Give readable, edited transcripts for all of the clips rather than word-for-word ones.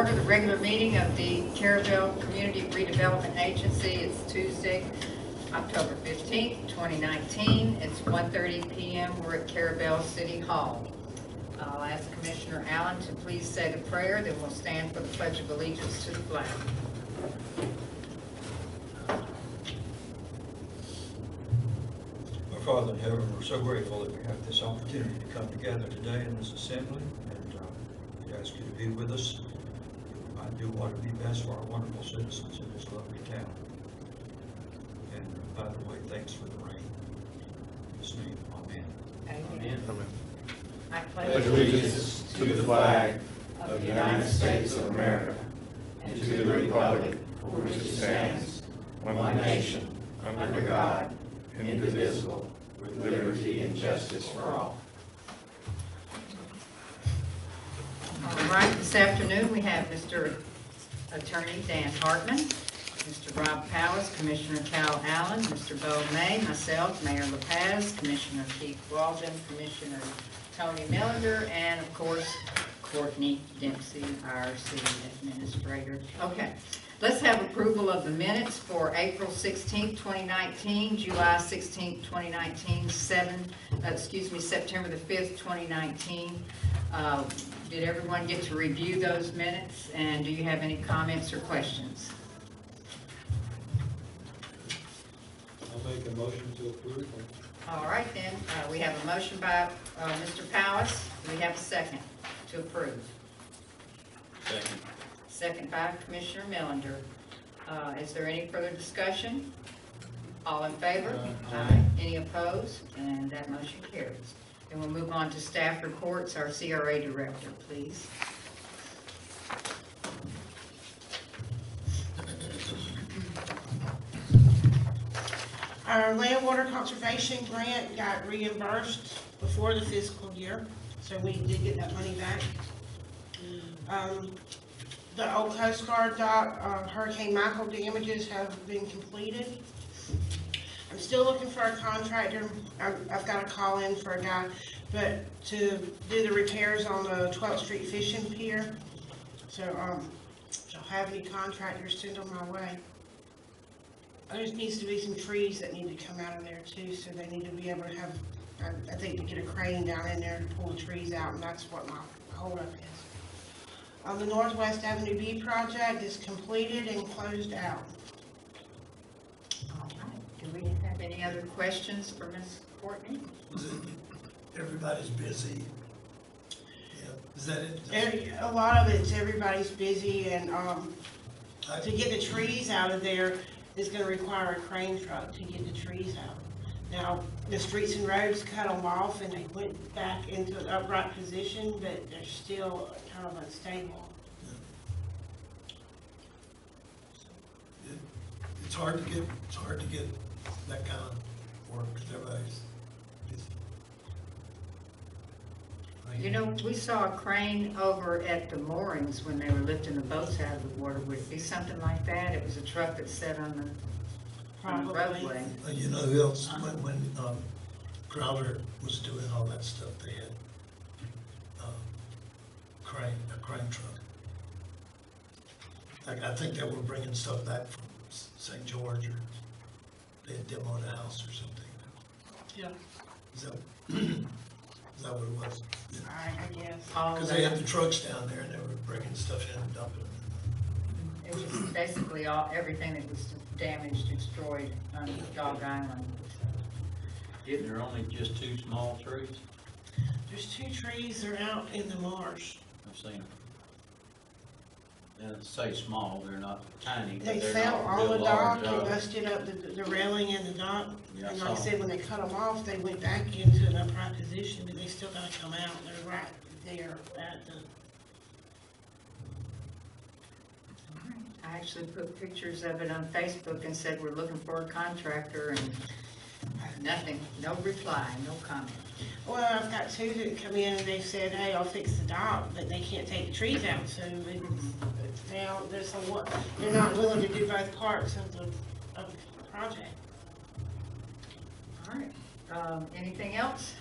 order the regular meeting of the Carrabelle Community Redevelopment Agency. It's Tuesday, October 15th, 2019. It's 1:30 p.m. We're at Carrabelle City Hall. I'll ask Commissioner Allen to please say the prayer, then we'll stand for the Pledge of Allegiance to the flag. Our Father in heaven, we're so grateful that we have this opportunity to come together today in this assembly, and we ask you to be with us and do what would be best for our wonderful citizens in this lovely town. And by the way, thanks for the rain. In His name, amen. Amen. Amen. I Pledge allegiance to the flag of the United States of America and to the republic for which it stands, one nation, under God, indivisible, with liberty and justice for all. All right, this afternoon we have Mr. Attorney Dan Hartman, Mr. Rob Powis, Commissioner Cal Allen, Mr. Bo May, myself, Mayor LaPaz, Commissioner Keith Walden, Commissioner Tony Millender, and of course, Courtney Dempsey, our city administrator. Okay, let's have approval of the minutes for April 16th, 2019, July 16th, 2019, September the 5th, 2019. Did everyone get to review those minutes, and do you have any comments or questions? I'll make a motion to approve. All right, then, we have a motion by Mr. Powis. Do we have a second to approve? Second. Second by Commissioner Millender. Is there any further discussion? All in favor? Aye. Any opposed? And that motion carries. And we'll move on to staff reports. Our CRA Director, please. Our land water conservation grant got reimbursed before the fiscal year, so we did get that money back. The old Coast Guard dock, Hurricane Michael damages have been completed. I'm still looking for a contractor. I've got a call in for a guy, but to do the repairs on the 12th Street Fishing Pier. So, if y'all have any contractors, send them my way. There needs to be some trees that need to come out of there too, so they need to be able to have, I think, to get a crane down in there to pull the trees out, and that's what my holdup is. The Northwest Avenue B project is completed and closed out. All right. Do we have any other questions for Ms. Courtney? Everybody's busy. Yeah, is that it? A lot of it's everybody's busy, and to get the trees out of there is going to require a crane truck to get the trees out. Now, the Streets and Roads cut them off and they went back into an upright position, but they're still kind of unstable. It's hard to get that kind of work because everybody's busy. You know, we saw a crane over at the moorings when they were lifting the boats out of the water. Would it be something like that? It was a truck that sat on the roadway. You know who else, when Crowder was doing all that stuff, they had a crane truck. Like, I think they were bringing stuff back from St. George, or they had demoed a house or something. Yeah. Is that what it was? Yeah. I guess. Because they had the trucks down there and they were bringing stuff in and dumping it. It was just basically everything that was damaged, destroyed on Dog Island. Isn't there only just two small trees? There's two trees that are out in the marsh. I've seen them. And say small, they're not tiny, They but they're fell not on real the dock large. and busted up the railing in the dock. Yeah, And I like I saw said, when they cut them off, they went back into an upright position, but they still gotta come out. They're right there at the. I actually put pictures of it on Facebook and said we're looking for a contractor, and nothing, no reply, no comment. Well, I've got two that come in and they said, hey, I'll fix the dock, but they can't take the trees out, so they're not willing to do both parts of the project. All right, anything else?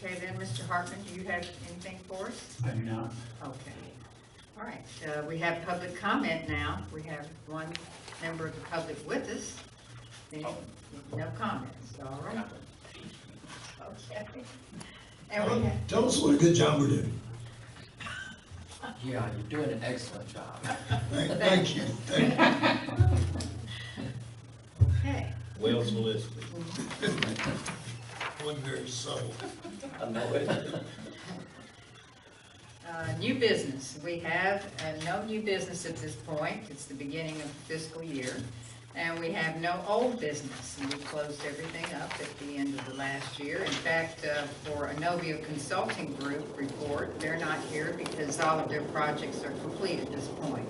Okay then, Mr. Hartman, do you have anything for us? I do not. Okay. All right, we have public comment now. We have one member of the public with us. Any- No comments, all right. Okay. And we have, Tell us what a good job we're doing. Yeah, you're doing an excellent job. Thank you. Thank you. okay. Well solicited. One very subtle. I know it. New business. We have no new business at this point. It's the beginning of the fiscal year. And we have no old business. And we closed everything up at the end of the last year. In fact, for Inovio Consulting Group report, they're not here because all of their projects are complete at this point.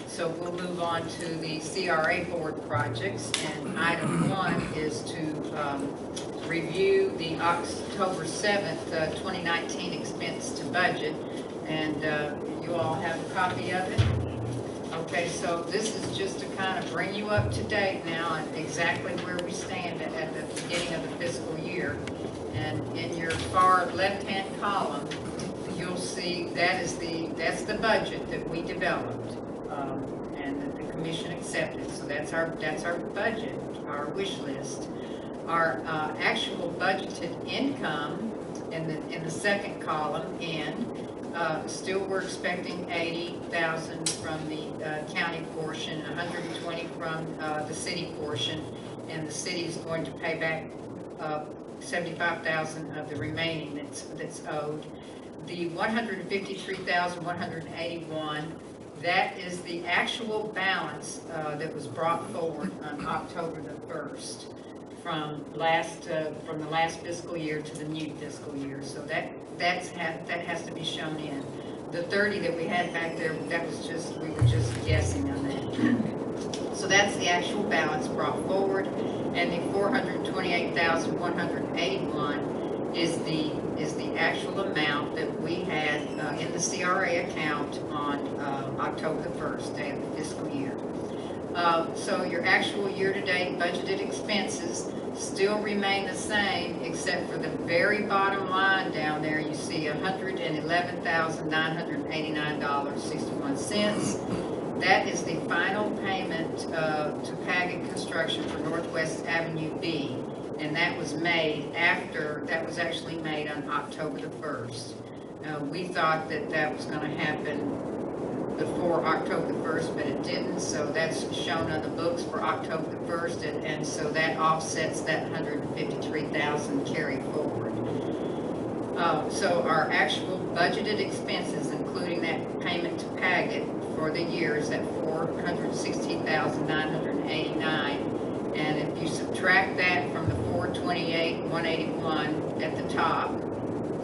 So we'll move on to the CRA board projects. And item 1 is to review the October 7th, 2019 expense to budget. And you all have a copy of it? Okay, so this is just to kind of bring you up to date now on exactly where we stand at the beginning of the fiscal year. And in your far left-hand column, you'll see that's the budget that we developed and that the commission accepted. So that's our budget, our wish list. Our actual budgeted income in the second column still we're expecting $80,000 from the county portion, $120 from the city portion, and the city is going to pay back $75,000 of the remaining that's owed. The $153,181, that is the actual balance that was brought forward on October the 1st from the last fiscal year to the new fiscal year. So that has to be shown in. The 30 that we had back there, we were just guessing on that. So that's the actual balance brought forward, and the $428,181 is the actual amount that we had in the CRA account on October the 1st, day of the fiscal year. So your actual year-to-date budgeted expenses still remain the same, except for the very bottom line down there, you see $111,989.61. That is the final payment to Paget Construction for Northwest Avenue B, and that was actually made on October the 1st. We thought that was going to happen before October the 1st, but it didn't, so that's shown on the books for October the 1st, and so that offsets that $153,000 carry forward. So our actual budgeted expenses, including that payment to Paget for the year, is at $416,989, and if you subtract that from the $428,181 at the top,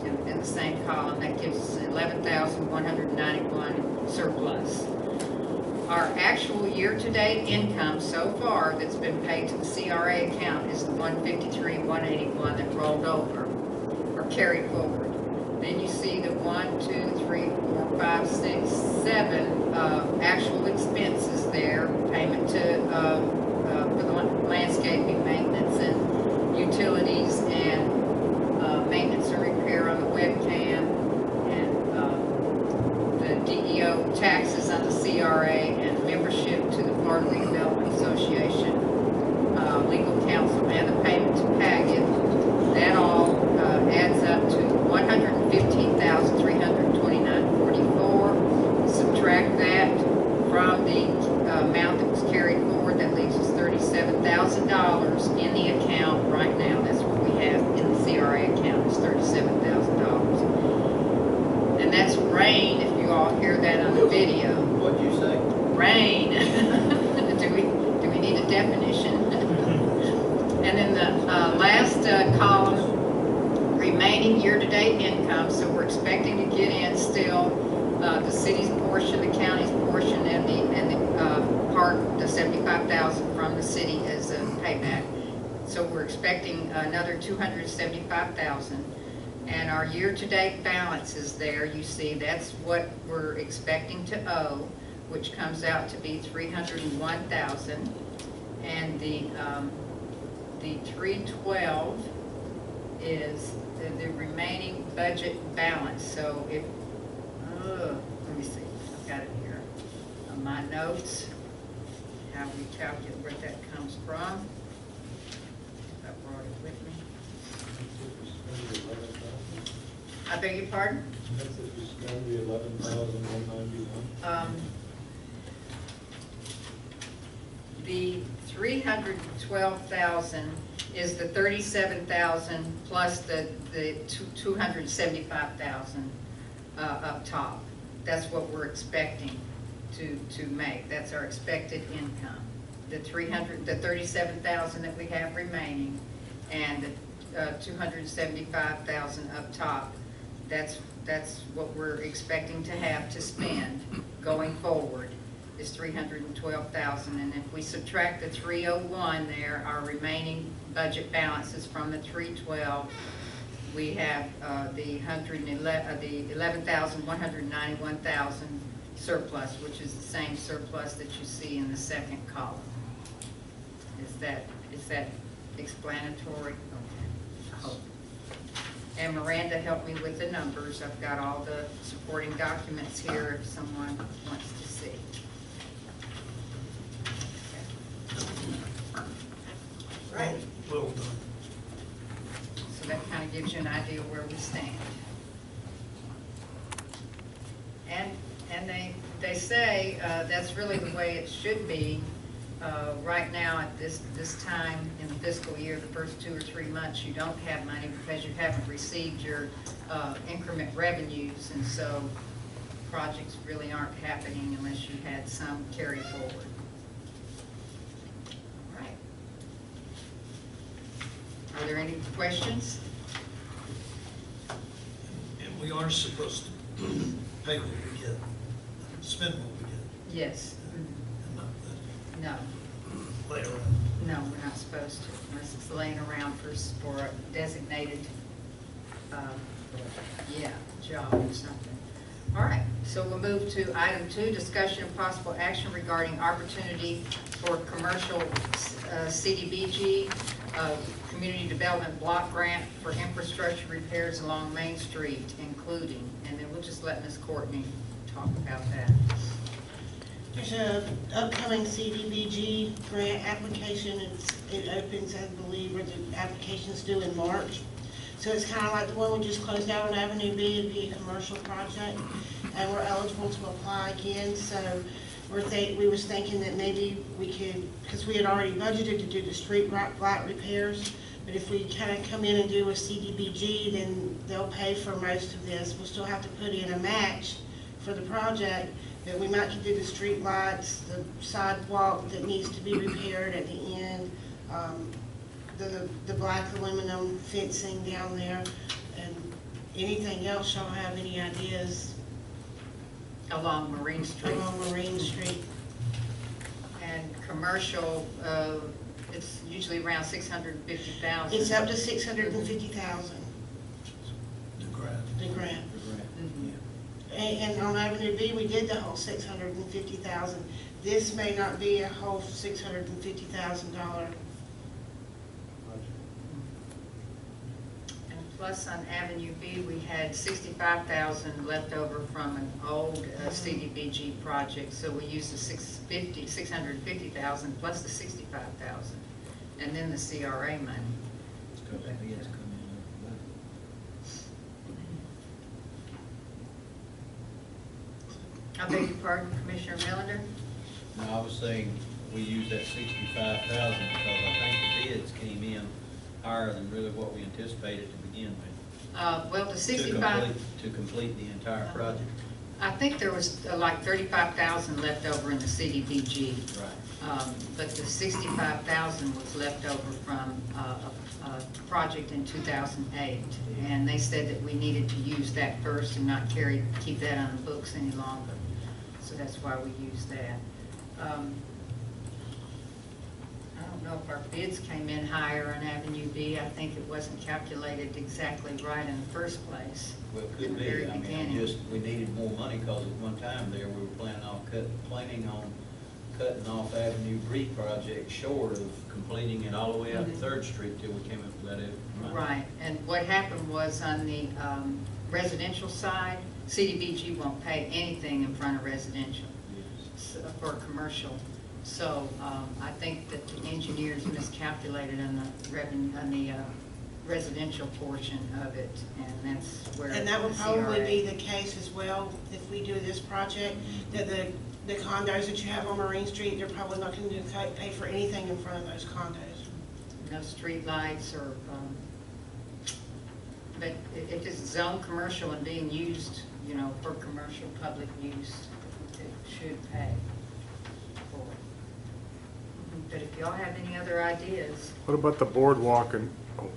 in the same column, that gives us $11,191 surplus. Our actual year-to-date income so far that's been paid to the CRA account is the $153,181 that rolled over or carried forward. Then you see the 1, 2, 3, 4, 5, 6, 7 actual expenses there, payment to for the landscaping maintenance and utilities and maintenance and repair on the webcam, and the DEO taxes on the CRA, and membership to the Florida Redevelopment Association, legal counsel, and the payment to Paget. That all adds up to $115,329.44. Subtract that from the amount that was carried forward, that leaves us $37,000 in the account right now. That's what we have in the CRA account, is $37,000. And that's rain, if you all hear that on the video. What'd you say? Rain. do we need a definition? And then the last column, remaining year-to-date income. So we're expecting to get in still the city's portion, the county's portion, and the part, the $75,000 from the city as a payback. So we're expecting another $275,000. And our year-to-date balance is there. You see, that's what we're expecting to owe, which comes out to be $301,000. And the 312 is the remaining budget balance. So if let me see, I've got it here on my notes, how we calculate where that comes from. I brought it with me. I beg your pardon? That's if you spend the 11,191. The 312,000 is the 37,000 plus the 275,000 up top. That's what we're expecting to make. That's our expected income. The 37,000 that we have remaining, and the 275,000 up top. That's what we're expecting to have to spend going forward, is 312,000. And if we subtract the 301 there, our remaining budget balances from the 312, we have the 11,191,000 surplus, which is the same surplus that you see in the second column. Is that explanatory? Okay, I hope. And Miranda helped me with the numbers. I've got all the supporting documents here if someone wants to see. Right. Well done. So that kind of gives you an idea of where we stand. And they say that's really the way it should be. Right now at this time in the fiscal year, the first 2 or 3 months, you don't have money because you haven't received your increment revenues, and so projects really aren't happening unless you had some carry forward. All right. Are there any questions? And we are supposed to pay what we get, spend what we get, Yes. and not No. lay around. No, we're not supposed to, unless it's laying around for a designated, job or something. All right, so we'll move to item 2, discussion of possible action regarding opportunity for commercial CDBG, community development block grant for infrastructure repairs along Main Street, including, and then we'll just let Ms. Courtney talk about that. There's a upcoming CDBG grant application. It opens, I believe, or the application's due in March. So it's kind of like the one we just closed out on Avenue B. It'd be a commercial project, and we're eligible to apply again. So we was thinking that maybe we could, because we had already budgeted to do the street light repairs, but if we kind of come in and do a CDBG, then they'll pay for most of this. We'll still have to put in a match for the project, but we might do the street lights, the sidewalk that needs to be repaired at the end, the black aluminum fencing down there, and anything else. Y'all have any ideas? Along Marine Street. Along Marine Street. And commercial, it's usually around 650,000. It's up to 650,000, The grant. the grant. Mhm. And on Avenue B, we did the whole 650,000. This may not be a whole $650,000. And plus on Avenue B, we had 65,000 left over from an old CDBG project, so we used the 650,000 plus the 65,000, and then the CRA money. I beg your pardon, Commissioner Millender? No, I was saying we used that 65,000 because I think the bids came in higher than really what we anticipated to begin with. Well, the 65, To complete the entire project. I think there was like 35,000 left over in the CDBG. Right. But the 65,000 was left over from a project in 2008. And they said that we needed to use that first and not keep that on the books any longer. So that's why we used that. I don't know if our bids came in higher on Avenue B. I think it wasn't calculated exactly right in the first place. Well, it in could the be, very I mean, beginning. we needed more money because at one time there, we were planning on cutting off Avenue B project short of completing it all the way out to 3rd Street till we came up with that money. Right, and what happened was on the residential side, CDBG won't pay anything in front of residential for commercial. So I think that the engineers miscalculated on the revenue, on the residential portion of it, and that's where. And that would the probably CRA be the case as well if we do this project, that the condos that you have on Marine Street, they're probably not going to pay for anything in front of those condos. No street lights or, but if it's zone commercial and being used, you know, for commercial public use, it should pay for it. But if y'all have any other ideas, What about the boardwalk and, oh,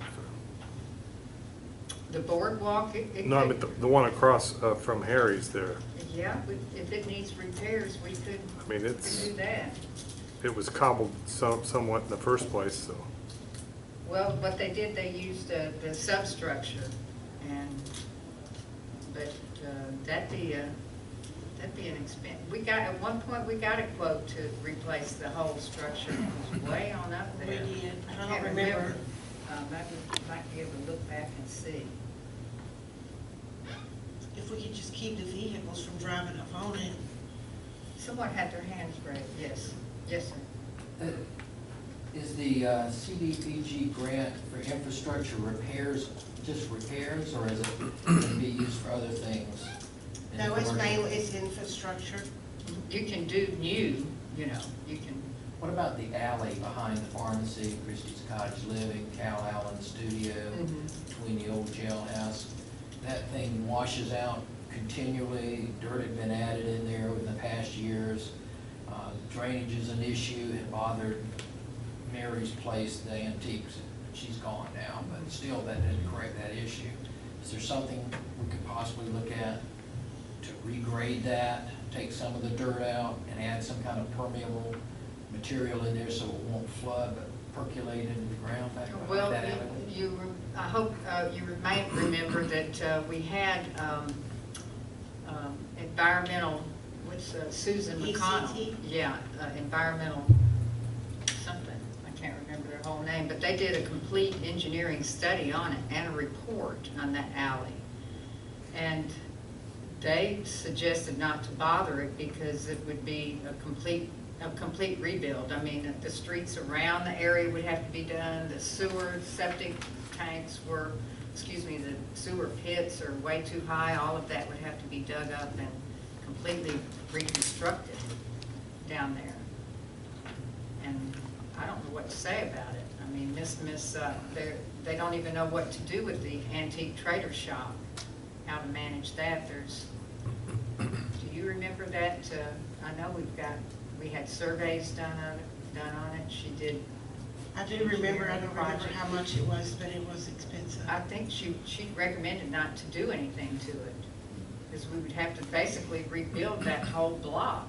the boardwalk, no, I mean, the one across from Harry's there. yeah, if it needs repairs, we could I mean, do that. it was cobbled somewhat in the first place, so. Well, what they did, they used the substructure, but that'd be an expense. We got, at one point, we got a quote to replace the whole structure. It was way on up there. We did. I don't can't remember. Maybe might be able to look back and see. If we could just keep the vehicles from driving up on it. Someone had their hands raised, yes. Yes, sir. Is the CDBG grant for infrastructure repairs just repairs, or is it going to be used for other things? in No, it's commercial? mainly, it's infrastructure. You can do new, you know, you can, What about the alley behind the pharmacy, Christie's Cottage Living, Cal Allen Studio, between the old jailhouse? That thing washes out continually, dirt had been added in there in the past years. Drainage is an issue, it bothered Mary's place, the antiques. She's gone now, but still that didn't correct that issue. Is there something we could possibly look at to regrade that, take some of the dirt out and add some kind of permeable material in there so it won't flood but percolate into the ground back well, behind that alley? I hope you might remember that we had environmental, what's Susan McConnell? ECT? Yeah, environmental something, I can't remember their whole name, but they did a complete engineering study on it and a report on that alley. And they suggested not to bother it because it would be a complete rebuild. I mean, the streets around the area would have to be done, the sewer, septic tanks were, the sewer pits are way too high, all of that would have to be dug up and completely reconstructed down there. And I don't know what to say about it. I mean, they don't even know what to do with the antique trader shop, how to manage that. Do you remember that? I know we had surveys done on it. She did. I do remember, I don't remember how much it was, but it was expensive. I think she recommended not to do anything to it, because we would have to basically rebuild that whole block.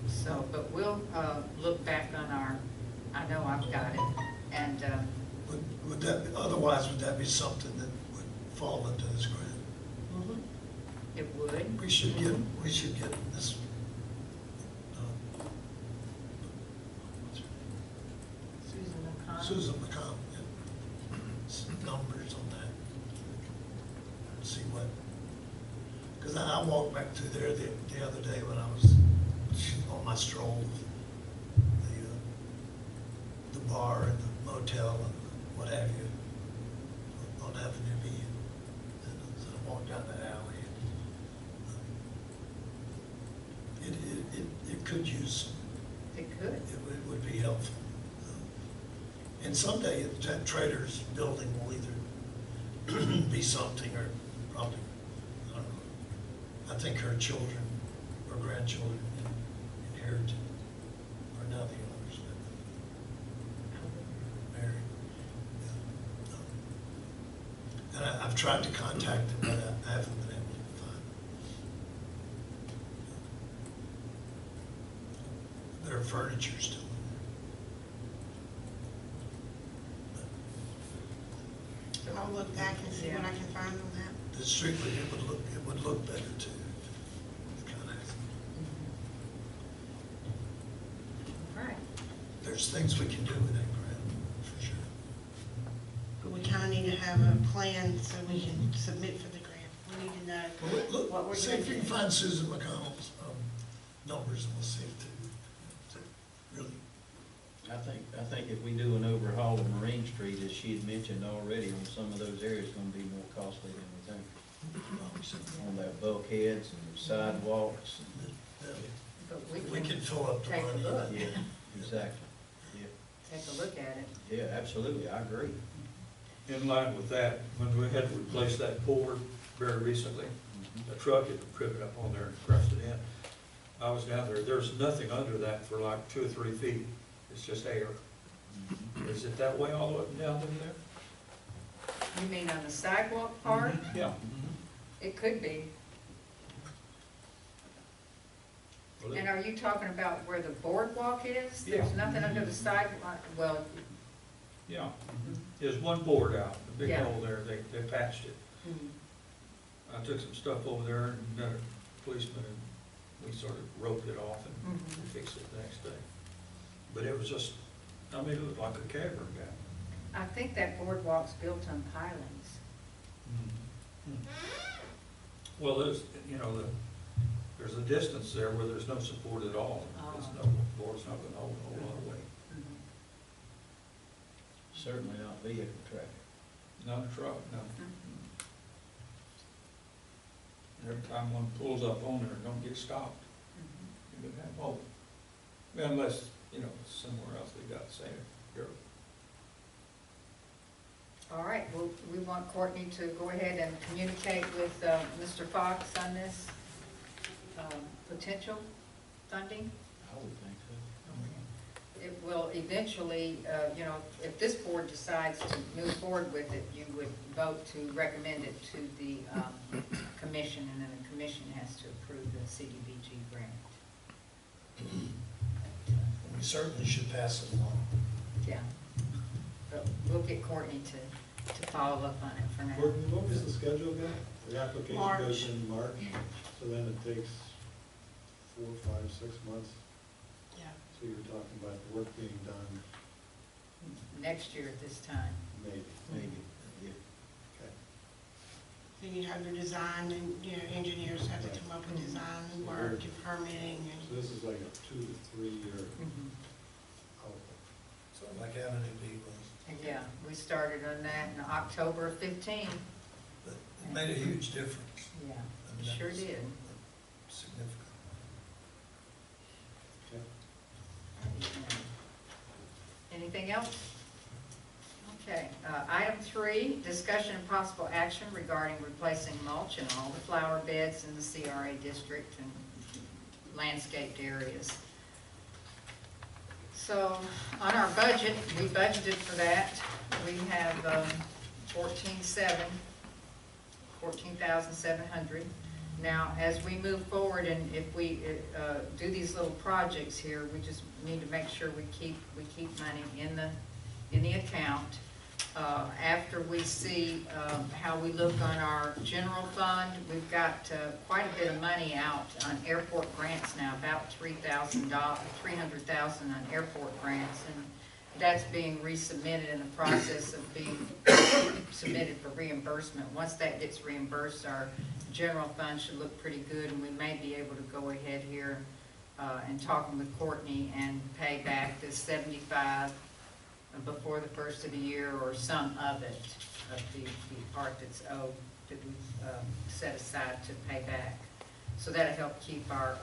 So, but we'll look back on I know I've got it, and Would that, otherwise, would that be something that would fall into this grant? it would. We should get this. Susan McConnell. Susan McConnell, yeah. Some numbers on that. See what, because I walked back through there the other day when I was on my stroll, the bar and the motel and what have you on Avenue B. And so I walked down that alley. It could use, It could. it would be helpful. And someday that trader's building will either be something or probably, I don't know. I think her children or grandchildren inherited, or now the owners, married. Yeah. And I've tried to contact them, but I haven't been able to find them. Their furniture still in there. I'll look back and see what I can find on that. The street, it would look better too. Kind of, Right. there's things we can do with that grant, for sure. But we kind of need to have a plan so we can submit for the grant. We need to we know Well, what we're look, see gonna if you do. can find Susan McConnell's, numbers, and we'll see if to really, I think if we do an overhaul of Marine Street, as she had mentioned already, on some of those areas, gonna be more costly than we think. On that bulkheads and sidewalks. But we can fill up the take a money. look. Yeah, exactly. Yeah, Take a look at it. yeah, absolutely, I agree. In line with that, when we had to replace that board very recently, a truck had driven up on there and crushed it in. I was down there, there's nothing under that for like 2 or 3 feet. It's just air. Is it that way all the way down in there? You mean on the sidewalk part? Yeah. It could be. And are you talking about where the boardwalk is? There's Yeah. nothing under the sidewalk, well, Yeah. There's one board out, the big Yeah. hole there, they patched it. mhm. I took some stuff over there and met a policeman and we sort of roped it off and Mhm. we fixed it the next day. But it was just, I mean, it looked like a cavern down. I think that boardwalk's built on pilings. Well, there's, you know, there's a distance there where there's no support at all. There's no, board's not gonna hold a whole lot of weight. Certainly not vehicle traffic. Not a truck, no. Every time one pulls up on there, don't get stopped. You can have, oh, unless, you know, somewhere else they got sand. All right, well, we want Courtney to go ahead and communicate with Mr. Fox on this potential funding. I would think so. It will eventually, you know, if this board decides to move forward with it, you would vote to recommend it to the commission, and then the commission has to approve the CDBG grant. We certainly should pass it along. Yeah. But we'll get Courtney to follow up on it for now. Courtney, what was the schedule again? The application March. goes in March, so then it takes 4, 5, 6 months. Yeah. So you're talking about the work being done Next year at this time. maybe. Maybe, yeah. Okay. Then you have your design and, you know, engineers have to come up with design and work and permitting So and. this is like a 2 to 3 year outlook. Something like Avenue B was, Yeah, we started on that in October of 15. but it made a huge difference. Yeah, I mean, that sure was did. Significant. Okay. Anything else? Okay, item 3, discussion and possible action regarding replacing mulch in all the flower beds in the CRA district and landscaped areas. So, on our budget, we budgeted for that. We have 14,700. Now, as we move forward and if we do these little projects here, we just need to make sure we keep money in the account. After we see how we look on our general fund, we've got quite a bit of money out on airport grants now, about $300,000 on airport grants, and that's being resubmitted in the process of being submitted for reimbursement. Once that gets reimbursed, our general fund should look pretty good, and we may be able to go ahead here and talking with Courtney and pay back this 75 before the first of the year, or some of it, of the part that's owed, that we set aside to pay back. So that'll help keep our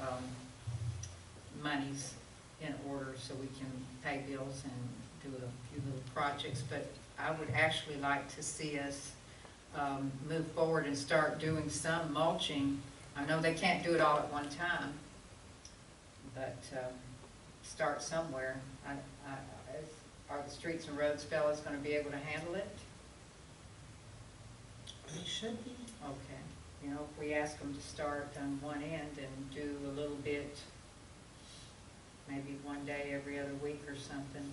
monies in order so we can pay bills and do a few little projects. But I would actually like to see us move forward and start doing some mulching. I know they can't do it all at one time, but start somewhere. Are the streets and roads fellas going to be able to handle it? They should be. Okay. You know, if we ask them to start on one end and do a little bit, maybe one day every other week or something.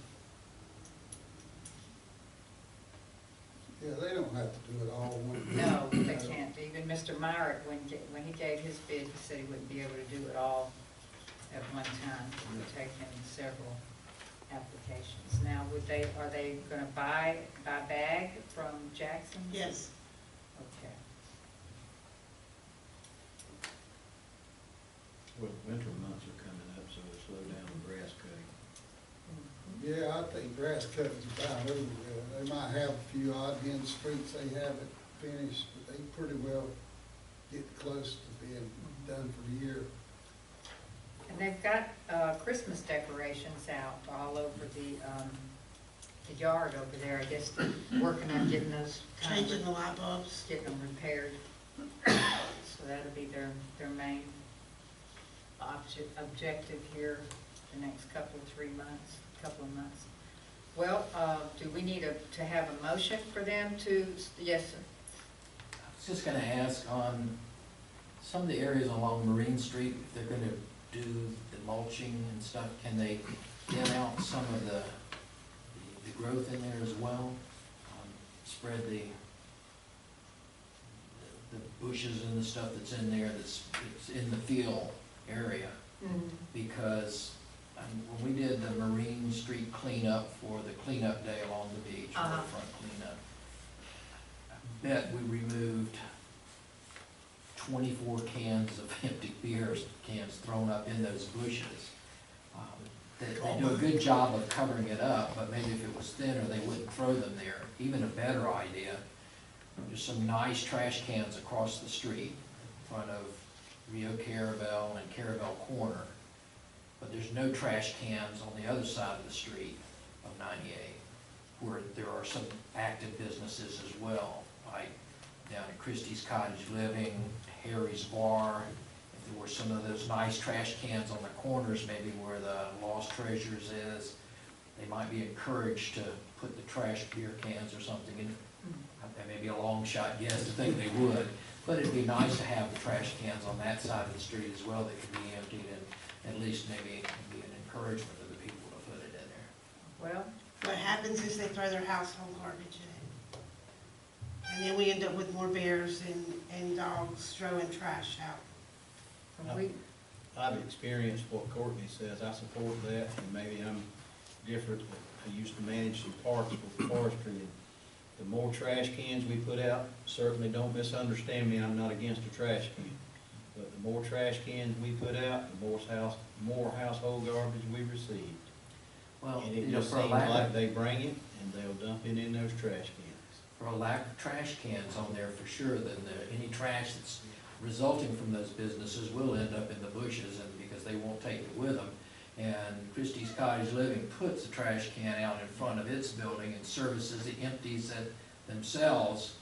Yeah, they don't have to do it all one. No, they can't. Even Mr. Myrick, when he gave his bid, he said he wouldn't be able to do it all at one time. It would take him several applications. Now, are they gonna buy bag from Jackson? Yes. Okay. Well, winter months are coming up, so we'll slow down the grass cutting. Yeah, I think grass cutting's about over with. They might have a few odd end streets they haven't finished, but they pretty well get close to being done for the year. And they've got Christmas decorations out all over the yard over there. I guess they're working on getting those Changing the light bulbs. getting them repaired. So that'll be their main objective here the next couple of months. Well, do we need to have a motion for them to, yes, sir? I was just gonna ask on some of the areas along Marine Street, if they're gonna do the mulching and stuff, can they get out some of the growth in there as well? Spread the bushes and the stuff that's in there it's in the field area. Because when we did the Marine Street cleanup for the cleanup day along the beach, waterfront cleanup, I bet we removed 24 cans of empty beer cans thrown up in those bushes. They do a good job of covering it up, but maybe if it was thinner, they wouldn't throw them there. Even a better idea, there's some nice trash cans across the street in front of Rio Carrabelle and Carrabelle Corner, but there's no trash cans on the other side of the street of 98, where there are some active businesses as well, like down at Christie's Cottage Living, Harry's Bar. If there were some of those nice trash cans on the corners, maybe where the Lost Treasures is, they might be encouraged to put the trash beer cans or something in. That may be a long shot guess to think they would, but it'd be nice to have the trash cans on that side of the street as well that could be emptied, and at least maybe it can be an encouragement to the people to put it in there. Well, What happens is they throw their household garbage in it. And then we end up with more bears and dogs throwing trash out. I've experienced what Courtney says. I support that, and maybe I'm different. I used to manage some parks with forestry, and the more trash cans we put out, certainly don't misunderstand me, I'm not against a trash can. But the more trash cans we put out, the more household garbage we receive. Well, And it just seems like they bring it and they'll dump it in those trash cans. for a lack of trash cans on there for sure, then any trash that's resulting from those businesses will end up in the bushes, and because they won't take it with them. And Christie's Cottage Living puts a trash can out in front of its building and services it, empties it themselves.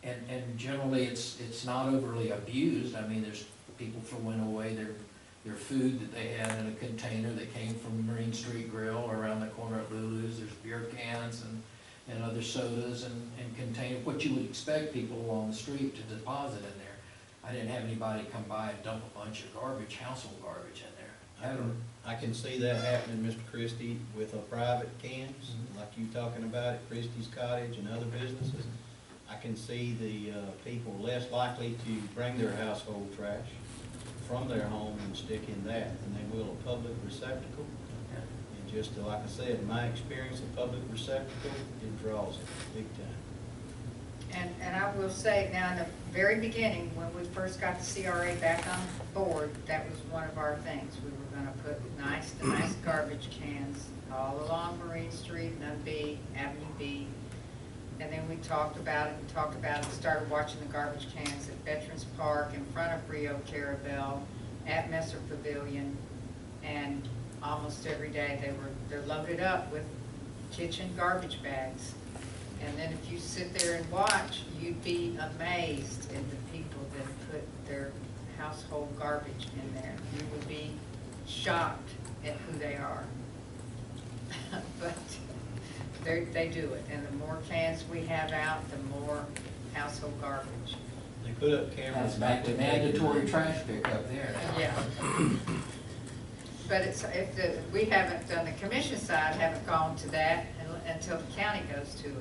And generally it's not overly abused. I mean, there's people throwing away their food that they had in a container that came from Marine Street Grill or around the corner at Lulu's. There's beer cans and other sodas and contain what you would expect people along the street to deposit in there. I didn't have anybody come by and dump a bunch of garbage, household garbage in there. I can see that happening, Mr. Christie, with private cans, like you talking about at Christie's Cottage and other businesses. I can see the people less likely to bring their household trash from their home and stick in that than they will a public receptacle. And just like I said, in my experience, a public receptacle, it draws it big time. and I will say now in the very beginning, when we first got the CRA back on board, that was one of our things. We were gonna put nice garbage cans all along Marine Street and B, Avenue B. And then we talked about it, started watching the garbage cans at Veterans Park, in front of Rio Carrabelle, at Messer Pavilion, and almost every day they're loaded up with kitchen garbage bags. And then if you sit there and watch, you'd be amazed at the people that put their household garbage in there. You would be shocked at who they are. But they do it, and the more cans we have out, the more household garbage. They put up cameras. That's back to mandatory trash pickup there now. Yeah. But we haven't, on the commission side, haven't gone to that until the county goes to it.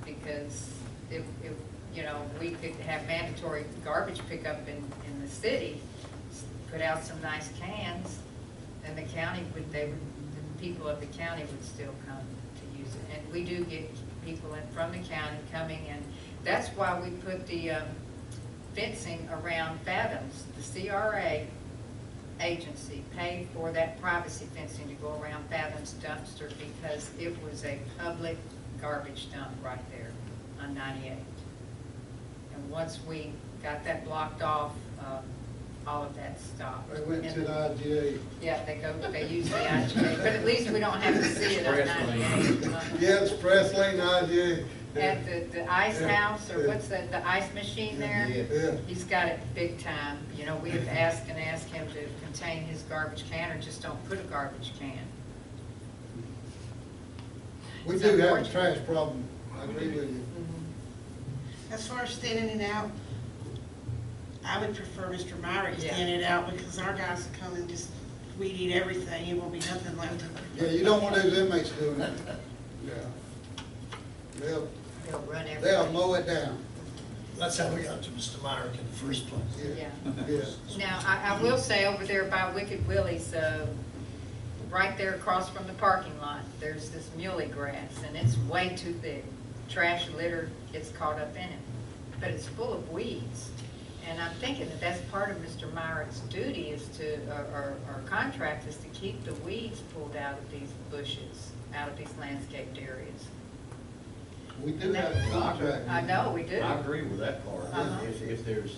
Because we could have mandatory garbage pickup in the city, put out some nice cans, and the people of the county would still come to use it. And we do get people from the county coming, and that's why we put the fencing around Fathoms. The CRA agency paid for that privacy fencing to go around Fathom's dumpster because it was a public garbage dump right there on 98. And once we got that blocked off, all of that stopped. They went to the IGA. Yeah, they use the IGA, but at least we don't have to see it on 98. Yeah, it's Press Lane IGA. At the ice house, or what's the ice machine there? Yeah. He's got it big time. You know, we have asked him to contain his garbage can, or just don't put a garbage can. We It's do have a unfortunate. trash problem, I agree with you. As far as thinning it out, I would prefer Mr. Myrick Yeah. thin it out, because our guys come and just weed eat everything, it won't be nothing left of it. Yeah, you don't want those inmates doing it. Yeah. They'll run everything. They'll mow it down. That's how we got to Mr. Myrick in the first place. Yeah. Yeah. Now, I will say over there by Wicked Willie's, right there across from the parking lot, there's this muley grass, and it's way too thick. Trash litter gets caught up in it, but it's full of weeds. And I'm thinking that that's part of Mr. Myrick's duty is to, or contract is to keep the weeds pulled out of these bushes, out of these landscaped areas. We do have a contract. I know, we do. I agree with that part. Uh-huh. If there's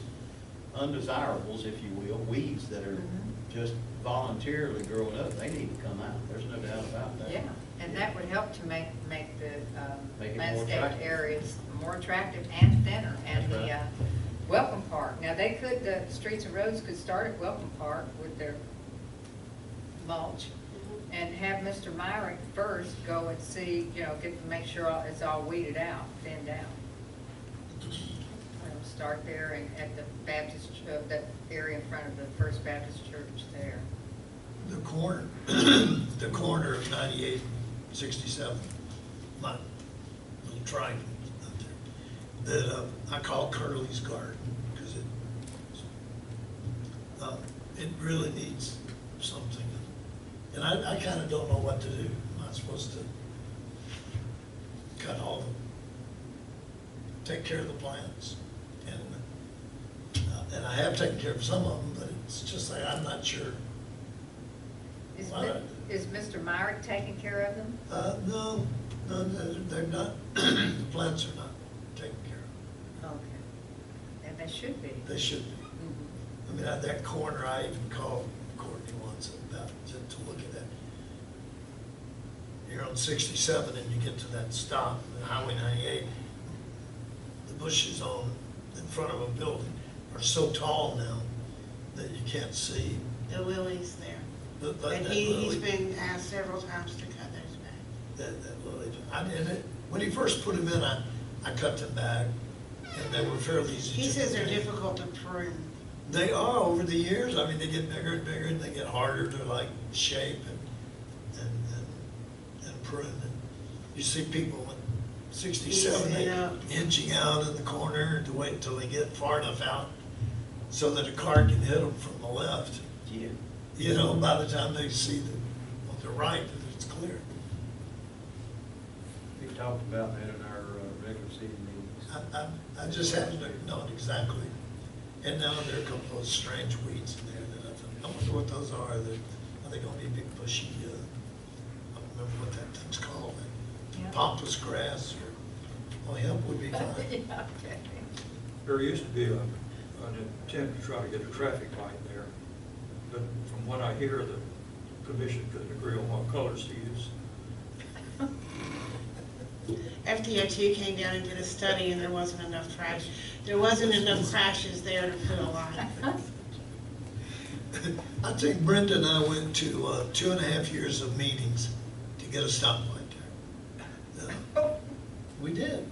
undesirables, if you will, weeds that are Mhm. just voluntarily growing up, they need to come out. There's no doubt about that. Yeah, and that would help to make the Make it more landscaped attractive. areas more attractive and thinner. And That's the right. Welcome Park, now they could, the Streets and Roads could start at Welcome Park with their mulch and have Mr. Myrick first go and see, you know, make sure it's all weeded out, thinned out. Start there and at the Baptist, that area in front of the First Baptist Church there. The corner, the corner of 98, 67, my little triangle up there, that I call Curly's Garden, because it really needs something. And I kind of don't know what to do. Am I supposed to cut all of them, take care of the plants? And I have taken care of some of them, but it's just like, I'm not sure. Is Mr. Myrick taking care of them? No, they're not, the plants are not taken care Okay. And they should be. of. They should be. I mean, at that corner, I even called Courtney once about, to look at that. You're on 67 and you get to that stop, the Highway 98, the bushes in front of a building are so tall now that you can't see. The lilies there. And he's been asked several times to cut those back. That lily. When he first put them in, I cut them back, and they were fairly easy. He says they're difficult to prune. They are over the years. I mean, they get bigger and bigger, and they get harder to like shape and prune. And you see people with 67, they inching out in the corner to wait until they get far enough out so that a car can hit them from the left. Yeah. You know, by the time they see on the right, that it's clear. We talked about that in our regular city meetings. I just haven't known exactly. And now there are a couple of strange weeds in there that I wonder what those are. Are they gonna be big bushy, I don't remember what that thing's called. Yeah. Pampas grass or hemp would be fine. Yeah, okay. There used to be an attempt to try to get a traffic light there, but from what I hear, the commission couldn't agree on what colors to use. FDOT came down and did a study, and there wasn't enough trash. There wasn't enough crashes there to put a light. I think Brenda and I went to 2.5 years of meetings to get a stoplight there. We did.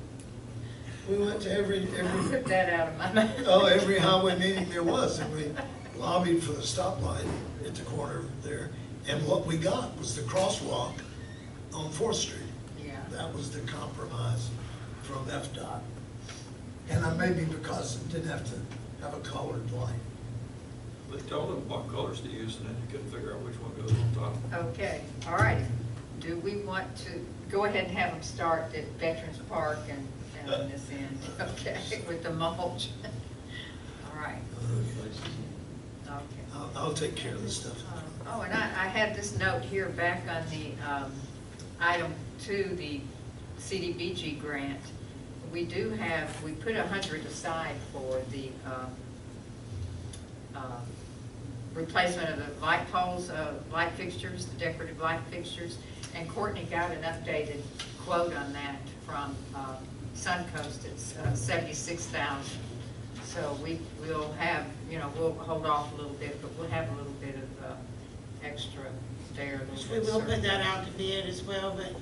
We went to every Put that out of my mouth. every highway meeting there was, and we lobbied for the stoplight at the corner there. And what we got was the crosswalk on 4th Street. Yeah. That was the compromise from FDOT. And maybe because it didn't have to have a colored light. They told them what colors to use, and then you couldn't figure out which one goes on top. Okay, all right. Do we want to go ahead and have them start at Veterans Park and on this end? Okay, with the mulch. All right. Okay. I'll take care of this stuff. Oh, and I had this note here back on the item 2, the CDBG grant. We put 100 aside for the replacement of the light poles, light fixtures, the decorative light fixtures. And Courtney got an updated quote on that from Suncoast. It's $76,000. So we'll have, we'll hold off a little bit, but we'll have a little bit of extra there. We will put that out to bid as well, but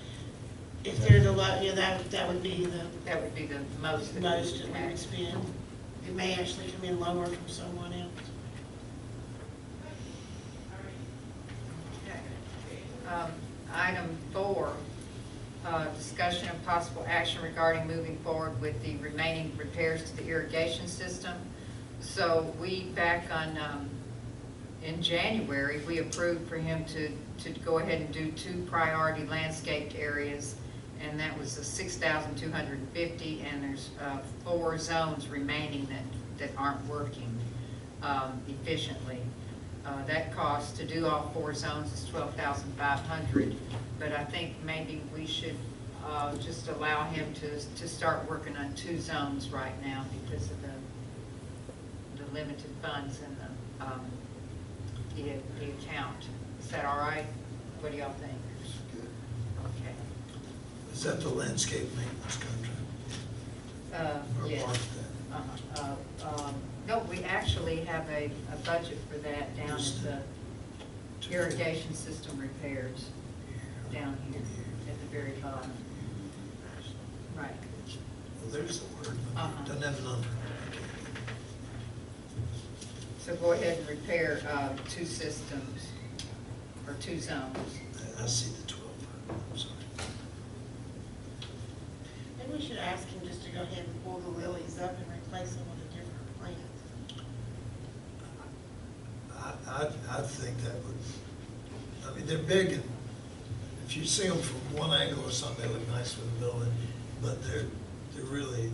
if there's a lot, that would be the That would be the most. that most we that we would would spend. It may actually come in lower from someone else. Okay. Item 4, discussion of possible action regarding moving forward with the remaining repairs to the irrigation system. So back on, in January, we approved for him to go ahead and do 2 priority landscaped areas, and that was $6,250, and there's 4 zones remaining that aren't working efficiently. That cost to do all 4 zones is $12,500, but I think maybe we should just allow him to start working on 2 zones right now because of the limited funds in the account. Is that all right? What do y'all think? Okay. Is that the landscape maintenance contract? Or Yes. part of that? No, we actually have a budget for that down at the irrigation system repairs, down here at the very bottom. Right. Well, there's the word, but Uh-huh. it doesn't have a number. So go ahead and repair 2 systems, or 2 zones. I see the 12, I'm sorry. Maybe we should ask him just to go ahead and pull the lilies up and replace them with a different plant. I think that would, they're big, and if you see them from one angle or something, they look nice with the building, but they're really,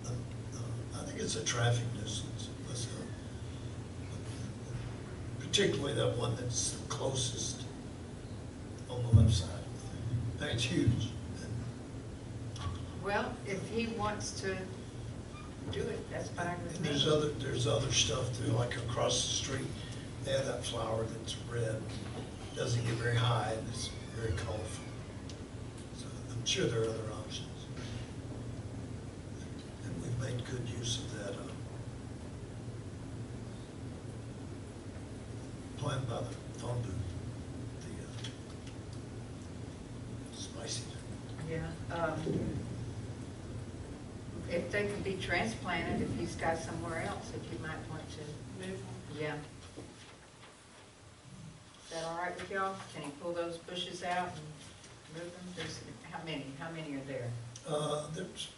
I think it's a traffic nuisance. Particularly that one that's closest on the left side. That's huge. Well, if he wants to do it, that's fine with And me. there's other stuff too, like across the street, they have that flower that's red, doesn't get very high, and it's very colorful. So I'm sure there are other options. And we've made good use of that plan by the phone booth, the spicy. Yeah. If they could be transplanted, if he's got somewhere else, if you might want to move them. Yeah. Is that all right with y'all? Can he pull those bushes out and move them? There's, how many are there? There's,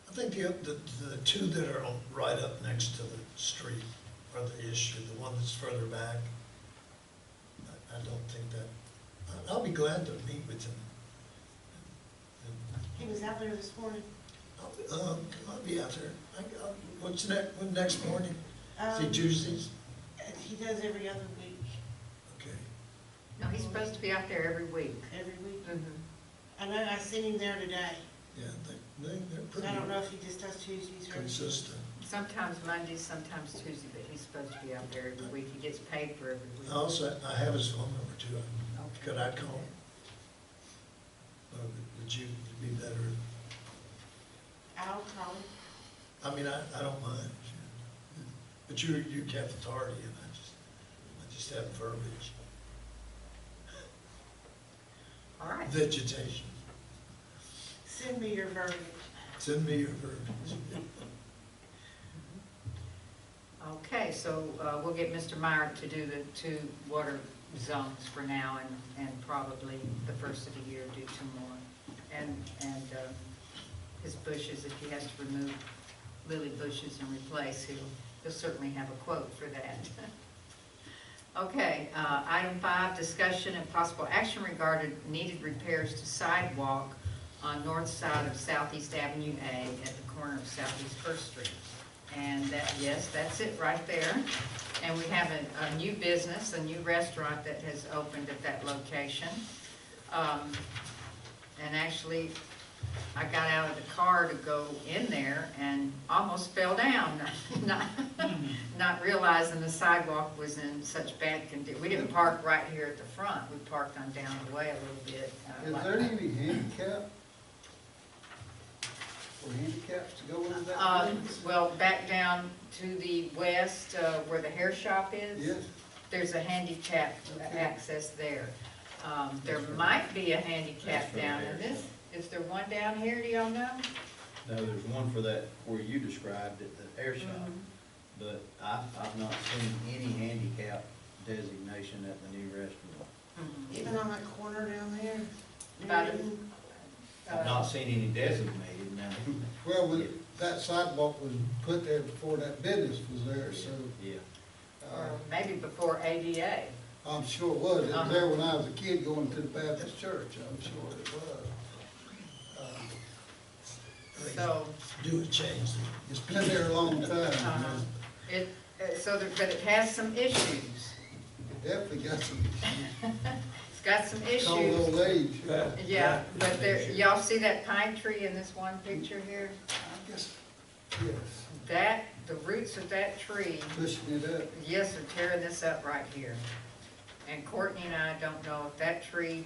I think the 2 that are right up next to the street are the issue. The one that's further back, I don't think that, I'll be glad to meet with him. He was out there this morning. I'll be out there. What's next morning? Is it Tuesdays? He does every other week. Okay. No, he's supposed to be out there every week. Every week. Mm-hmm. I know, I seen him there today. Yeah, they're pretty I don't know if he just does Tuesdays or. consistent. Sometimes Mondays, sometimes Tuesday, but he's supposed to be out there every week. He gets paid for every week. Also, I have his phone number too. Okay. Could I call him? Or would you be better? I'll call him. I don't mind. But you have authority, and I just have verbiage. All right. Vegetation. Send me your verbiage. Send me your verbiage. Okay, so we'll get Mr. Meyer to do the 2 water zones for now, and probably the first of the year do 2 more. And his bushes, if he has to remove lily bushes and replace, he'll certainly have a quote for that. Okay, item 5, discussion and possible action regarding needed repairs to sidewalk on north side of Southeast Avenue A at the corner of Southeast First Street. And that, yes, that's it right there. And we have a new business, a new restaurant that has opened at that location. And actually, I got out of the car to go in there and almost fell down, not realizing the sidewalk was in such bad condition. We didn't park right here at the front, we parked on down the way a little bit. Is there any handicap? Or handicaps to go into that business? Well, back down to the west, where the hair shop is. Yes. There's a handicap Okay. access there. There might be a handicap That's for the down in hair this. Is there one down here, do y'all know? No, there's one for that, where you described it, the hair shop, but I've not seen any handicap designation at the new restaurant. Even on that corner down there? About a- I've not seen any designated now. Well, when that sidewalk was put there before that business was there, so, Yeah, Or maybe before ADA. I'm sure it was. It was there when I was a kid going to the Baptist church, I'm sure it was. So, Do it change. It's been there a long time. it, but it has some issues. It definitely got some, It's got some called issues. old age. Yeah, but there, y'all see that pine tree in this one picture here? I guess, yes, That, the roots of that tree, pushing it up. yes, are tearing this up right here. And Courtney and I don't know if that tree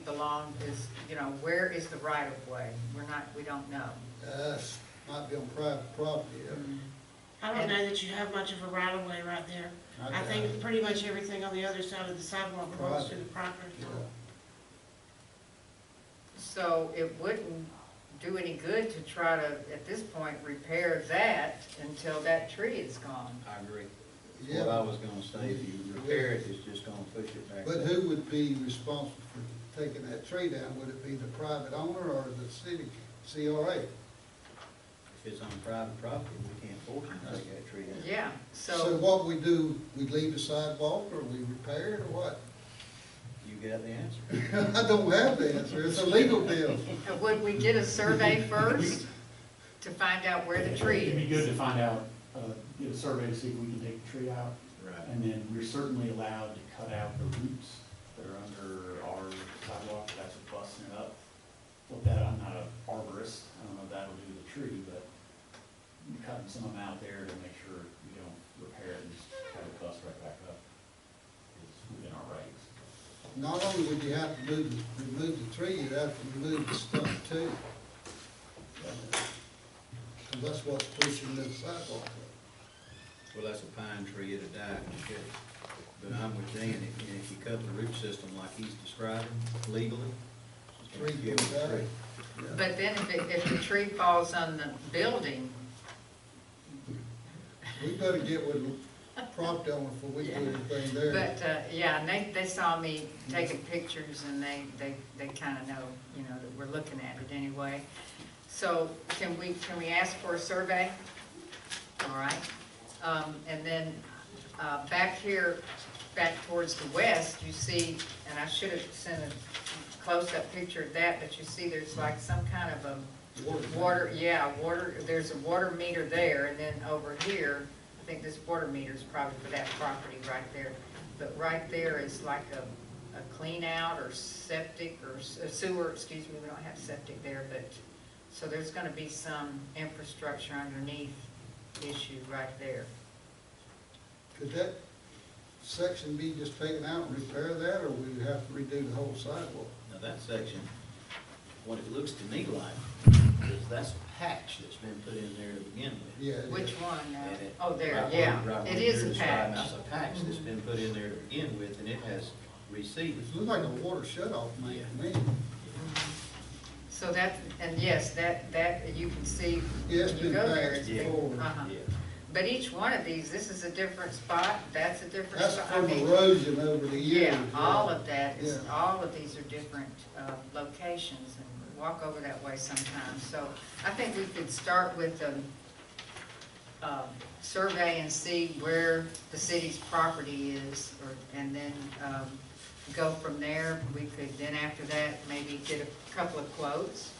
where is the right of way? We don't know. Might be on private property. I don't know that you have much of a right of way right there. I think pretty much everything on the other side of the sidewalk belongs to the property. Yeah. So it wouldn't do any good to try to, at this point, repair that until that tree is gone. I agree. Yeah. What I was gonna say, if you repair it, it's just gonna push it back. But who would be responsible for taking that tree down? Would it be the private owner or the city CRA? If it's on private property, we can't force them to take that tree down. Yeah, So so, what we do, we leave the sidewalk or we repair it or what? You got the answer. I don't have the answer. It's a legal deal. would we get a survey first to find out where the tree It'd be good is? to find out, get a survey to see if we can take the tree out. Right. And then we're certainly allowed to cut out the roots that are under our sidewalk, that's busting it up. Look, I'm not an arborist, I don't know if that'll do the tree, but you're cutting some of them out there to make sure we don't repair it and just have it bust right back up. It's within our rights. Not only would you have to remove the tree, you'd have to remove the stump too. And that's what's pushing the sidewalk up. Well, that's a pine tree, it'd die in the shade. But I'm with Dan, if you cut the root system like he's describing legally, it's gonna Tree kill goes the out. tree. But then if the tree falls on the building, We better get with the property owner before we do anything there. but, yeah, and they saw me taking pictures and they kind of know, that we're looking at it anyway. So can we ask for a survey? All right. And then, back here, back towards the west, you see, and I should have sent a close-up picture of that, but you see there's like some kind of a water, there's a water meter there, and then over here, I think this water meter is probably for that property right there. But right there is like a clean out or septic or sewer, excuse me, we don't have septic there, but, so there's gonna be some infrastructure underneath issue right there. Could that section be just taken out and repair that, or we would have to redo the whole sidewalk? Now, that section, what it looks to me like, is that's a patch that's been put in there to begin with. Yeah. Which one now? And it- Oh, there, right where- yeah, right where it you're is a describing, patch. That's a patch that's been put in there to begin with, and it has receded. It looks like a water shut-off, man, to me. So that, and yes, that you can see Yeah, it's when you been go there. patched it's big. before. Uh-huh. Yeah. But each one of these, this is a different spot, that's a different That's spot. from erosion over the years. Yeah, all of that is, Yeah. all of these are different locations, and we walk over that way sometimes. So I think we could start with a survey and see where the city's property is, and then go from there. We could then after that maybe get a couple of quotes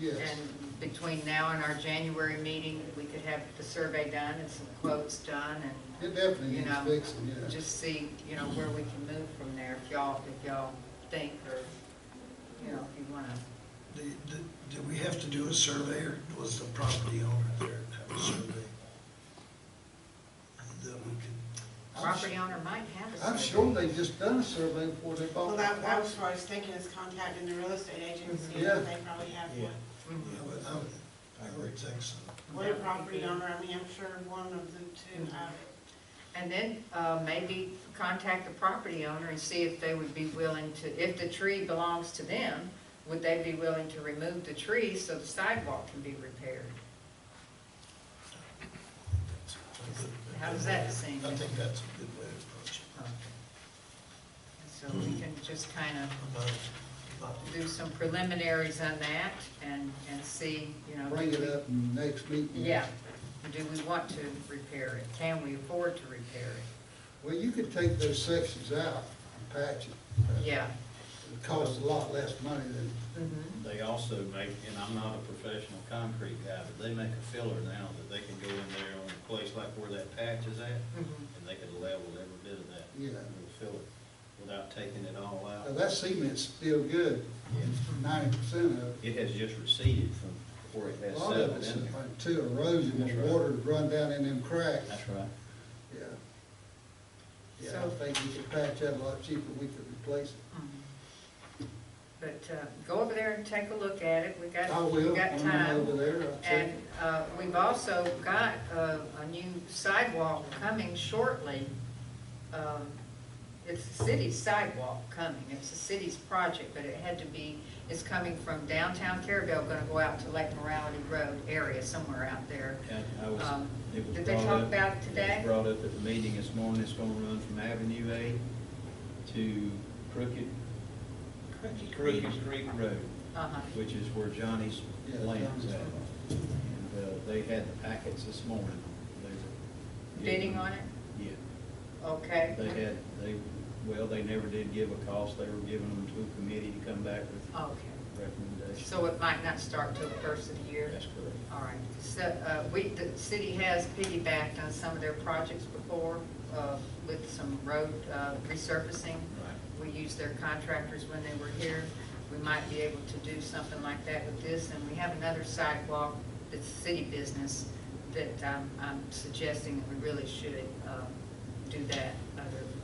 Yes. And between now and our January meeting, we could have the survey done and some quotes done and, It definitely you needs know, fixing, yeah. just see, you know, where we can move from there, if y'all think, or, you know, if you wanna. Did we have to do a survey, or was the property owner there have a survey? That we could, Property owner might have a survey. I'm sure they just done a survey before they Well, bought that the was what I was thinking, is contacting the real estate agency, Yeah. and they probably have Yeah. one. I would think so. Or a property owner, I mean, I'm sure one of the two have. And then, maybe contact the property owner and see if they would be willing to, if the tree belongs to them, would they be willing to remove the tree so the sidewalk can be repaired? How does that seem? I think that's a good way to approach it. So we can just kind of About- do some preliminaries on that and see, you know. Bring it up in the next meeting. Yeah. Do we want to repair it? Can we afford to repair it? Well, you could take those sections out and patch it. Yeah. It costs a lot less money than, Mhm. They also make, and I'm not a professional concrete guy, but they make a filler now that they can go in there on a place like where that patch is at, Mhm. and they can level every bit of that. Yeah. With a filler, without taking it all now out. that cement's still good, 90% of it. It has just receded from where it A has lot of settled it's in there. like too erosion, That's the right. water run down in them cracks. That's right. Yeah. Yeah, So- I think we could patch that a lot cheaper, we could replace it. But go over there and take a look at it. We got I will, time. when I'm over there, I'll check. And we've also got a new sidewalk coming shortly. It's the city's sidewalk coming. It's the city's project, but it had to be, it's coming from downtown Carrabelle, gonna go out to Lake Morality Road area, somewhere out there. And I was, it was Did they brought talk up- about it today? It was brought up at the meeting this morning. It's gonna run from Avenue A to Crooked Creek Road, Uh-huh. which is where Johnny's Yeah, land Johnny's is at. land. And they had the packets this morning. They were Bidding on it? Yeah. Okay. They never did give a cost. They were giving them to a committee to come back with Okay. recommendations. So it might not start till the first of the year? That's correct. All right. So, the city has piggybacked on some of their projects before, with some road, resurfacing. Right. We used their contractors when they were here. We might be able to do something like that with this, and we have another sidewalk that's city business that I'm suggesting that we really should, do that,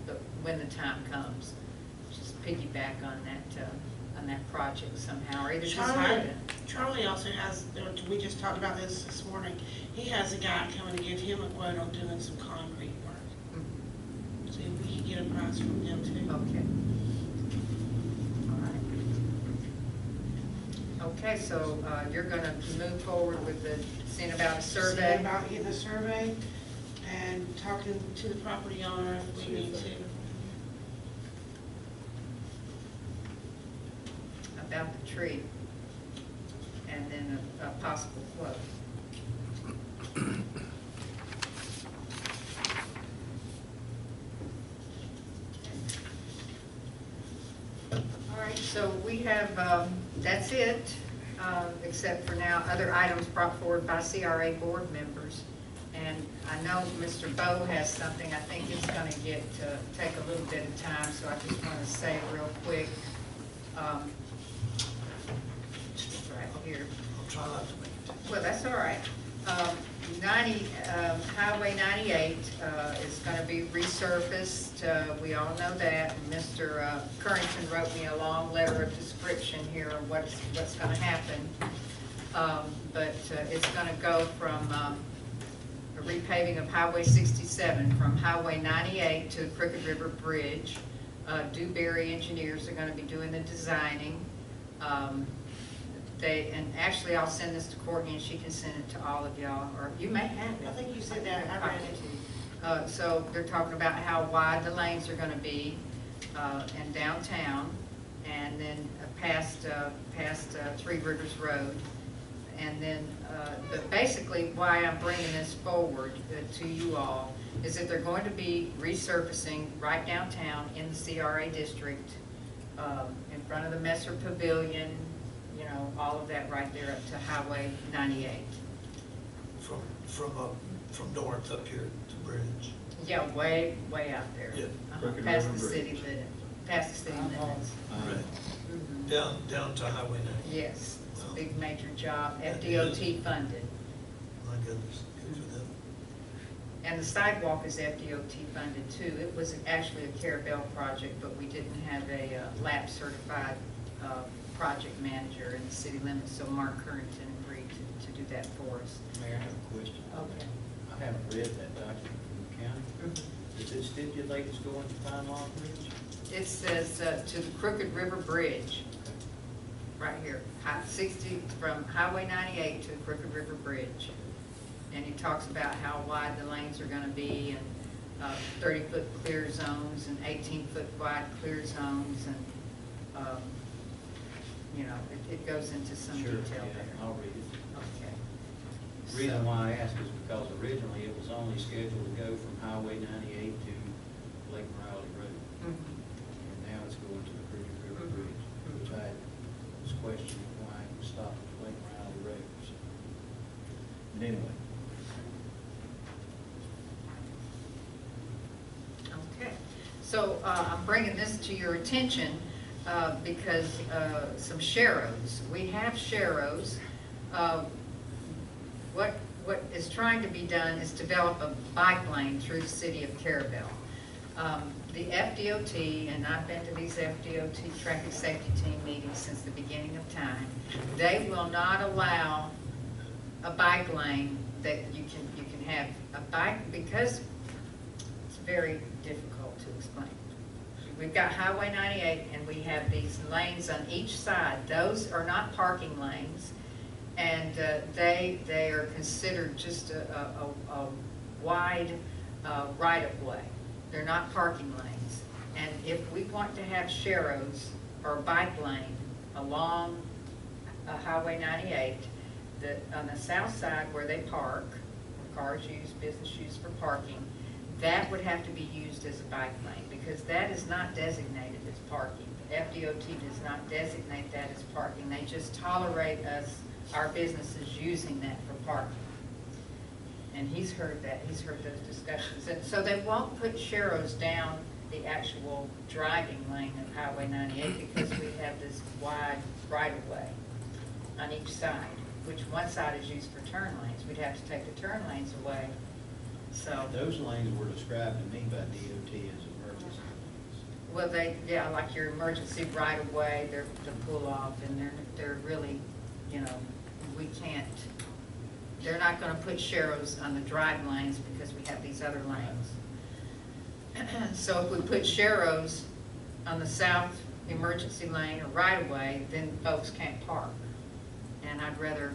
but when the time comes. Just piggyback on that project somehow, or either just hire it. Charlie also has, we just talked about this morning, he has a guy coming to give him a quote on doing some concrete work. Mhm. See if we can get a price from them too. Okay. All right. Okay, so you're gonna move forward with seeing about a survey? See about getting a survey and talking to the property owner if we need to. About the tree, and then a possible quote. All right, so we have, that's it, except for now, other items brought forward by CRA board members. And I know Mr. Bowe has something, I think it's gonna take a little bit of time, so I just wanna say real quick, it's right here. I'll try not to make it. Well, that's all right. 90, Highway 98 is going to be resurfaced. We all know that. Mr. Currington wrote me a long letter of description here of what's going to happen. But it's going to go from a repaving of Highway 67 from Highway 98 to Crooked River Bridge. Dewberry engineers are going to be doing the designing. And actually, I'll send this to Courtney, and she can send it to all of y'all, or you may have it. I think you said that, I read it. So they're talking about how wide the lanes are gonna be, in downtown, and then past Three Rivers Road. And then, but basically, why I'm bringing this forward to you all is that they're going to be resurfacing right downtown in the CRA district, in front of the Messer Pavilion, you know, all of that right there up to Highway 98. From north up here to Bridge. Yeah, way out there. Yeah. Crooked Past River the city Bridge. limit, past the city limits. Right. Down to Highway 90. Yes, it's a Wow. big major job, That FDOT funded. My goodness, good for them. And the sidewalk is FDOT funded too. It was actually a Carrabelle project, but we didn't have a lab certified project manager in the city limits, so Mark Currington agreed to do that for us. Mayor, I have a question. Okay. I haven't read that document from the county. Does it stipulate it's going to Pine Log Bridge? It says to the Crooked River Bridge, right here, 60, from Highway 98 to the Crooked River Bridge. And he talks about how wide the lanes are gonna be, and 30-foot clear zones, and 18-foot wide clear zones, and, you know, it goes into some Sure, detail yeah, there. I'll read it. Okay. The reason why I ask is because originally it was only scheduled to go from Highway 98 to Lake Riley Road. Mhm. And now it's going to the Crooked River Mhm. Bridge, which I was questioning why it was stopped at Lake Riley Road. So, but anyway, Okay, so I'm bringing this to your attention because some sharrows. We have sharrows. What is trying to be done is develop a bike lane through the city of Carrabelle. The FDOT, and I've been to these FDOT traffic safety team meetings since the beginning of time, they will not allow a bike lane that you can have a bike, because it's very difficult to explain. We've got Highway 98 and we have these lanes on each side. Those are not parking lanes, and they are considered just a wide right-of-way. They're not parking lanes. And if we want to have sharrows or a bike lane along Highway 98, on the south side where they park, cars use, business use for parking, that would have to be used as a bike lane, because that is not designated as parking. The FDOT does not designate that as parking. They just tolerate us, our businesses, using that for parking. And he's heard that, he's heard those discussions. And so they won't put sharrows down the actual driving lane of Highway 98 because we have this wide right-of-way on each side, which one side is used for turn lanes. We'd have to take the turn lanes away. So, those lanes were described to me by DOT as emergency lanes. well, yeah, like your emergency right-of-way, they're to pull off, and they're really, you know, we can't, they're not gonna put sharrows on the drive lanes because we have these other lanes. So if we put sharrows on the south emergency lane or right-of-way, then folks can't park. And I'd rather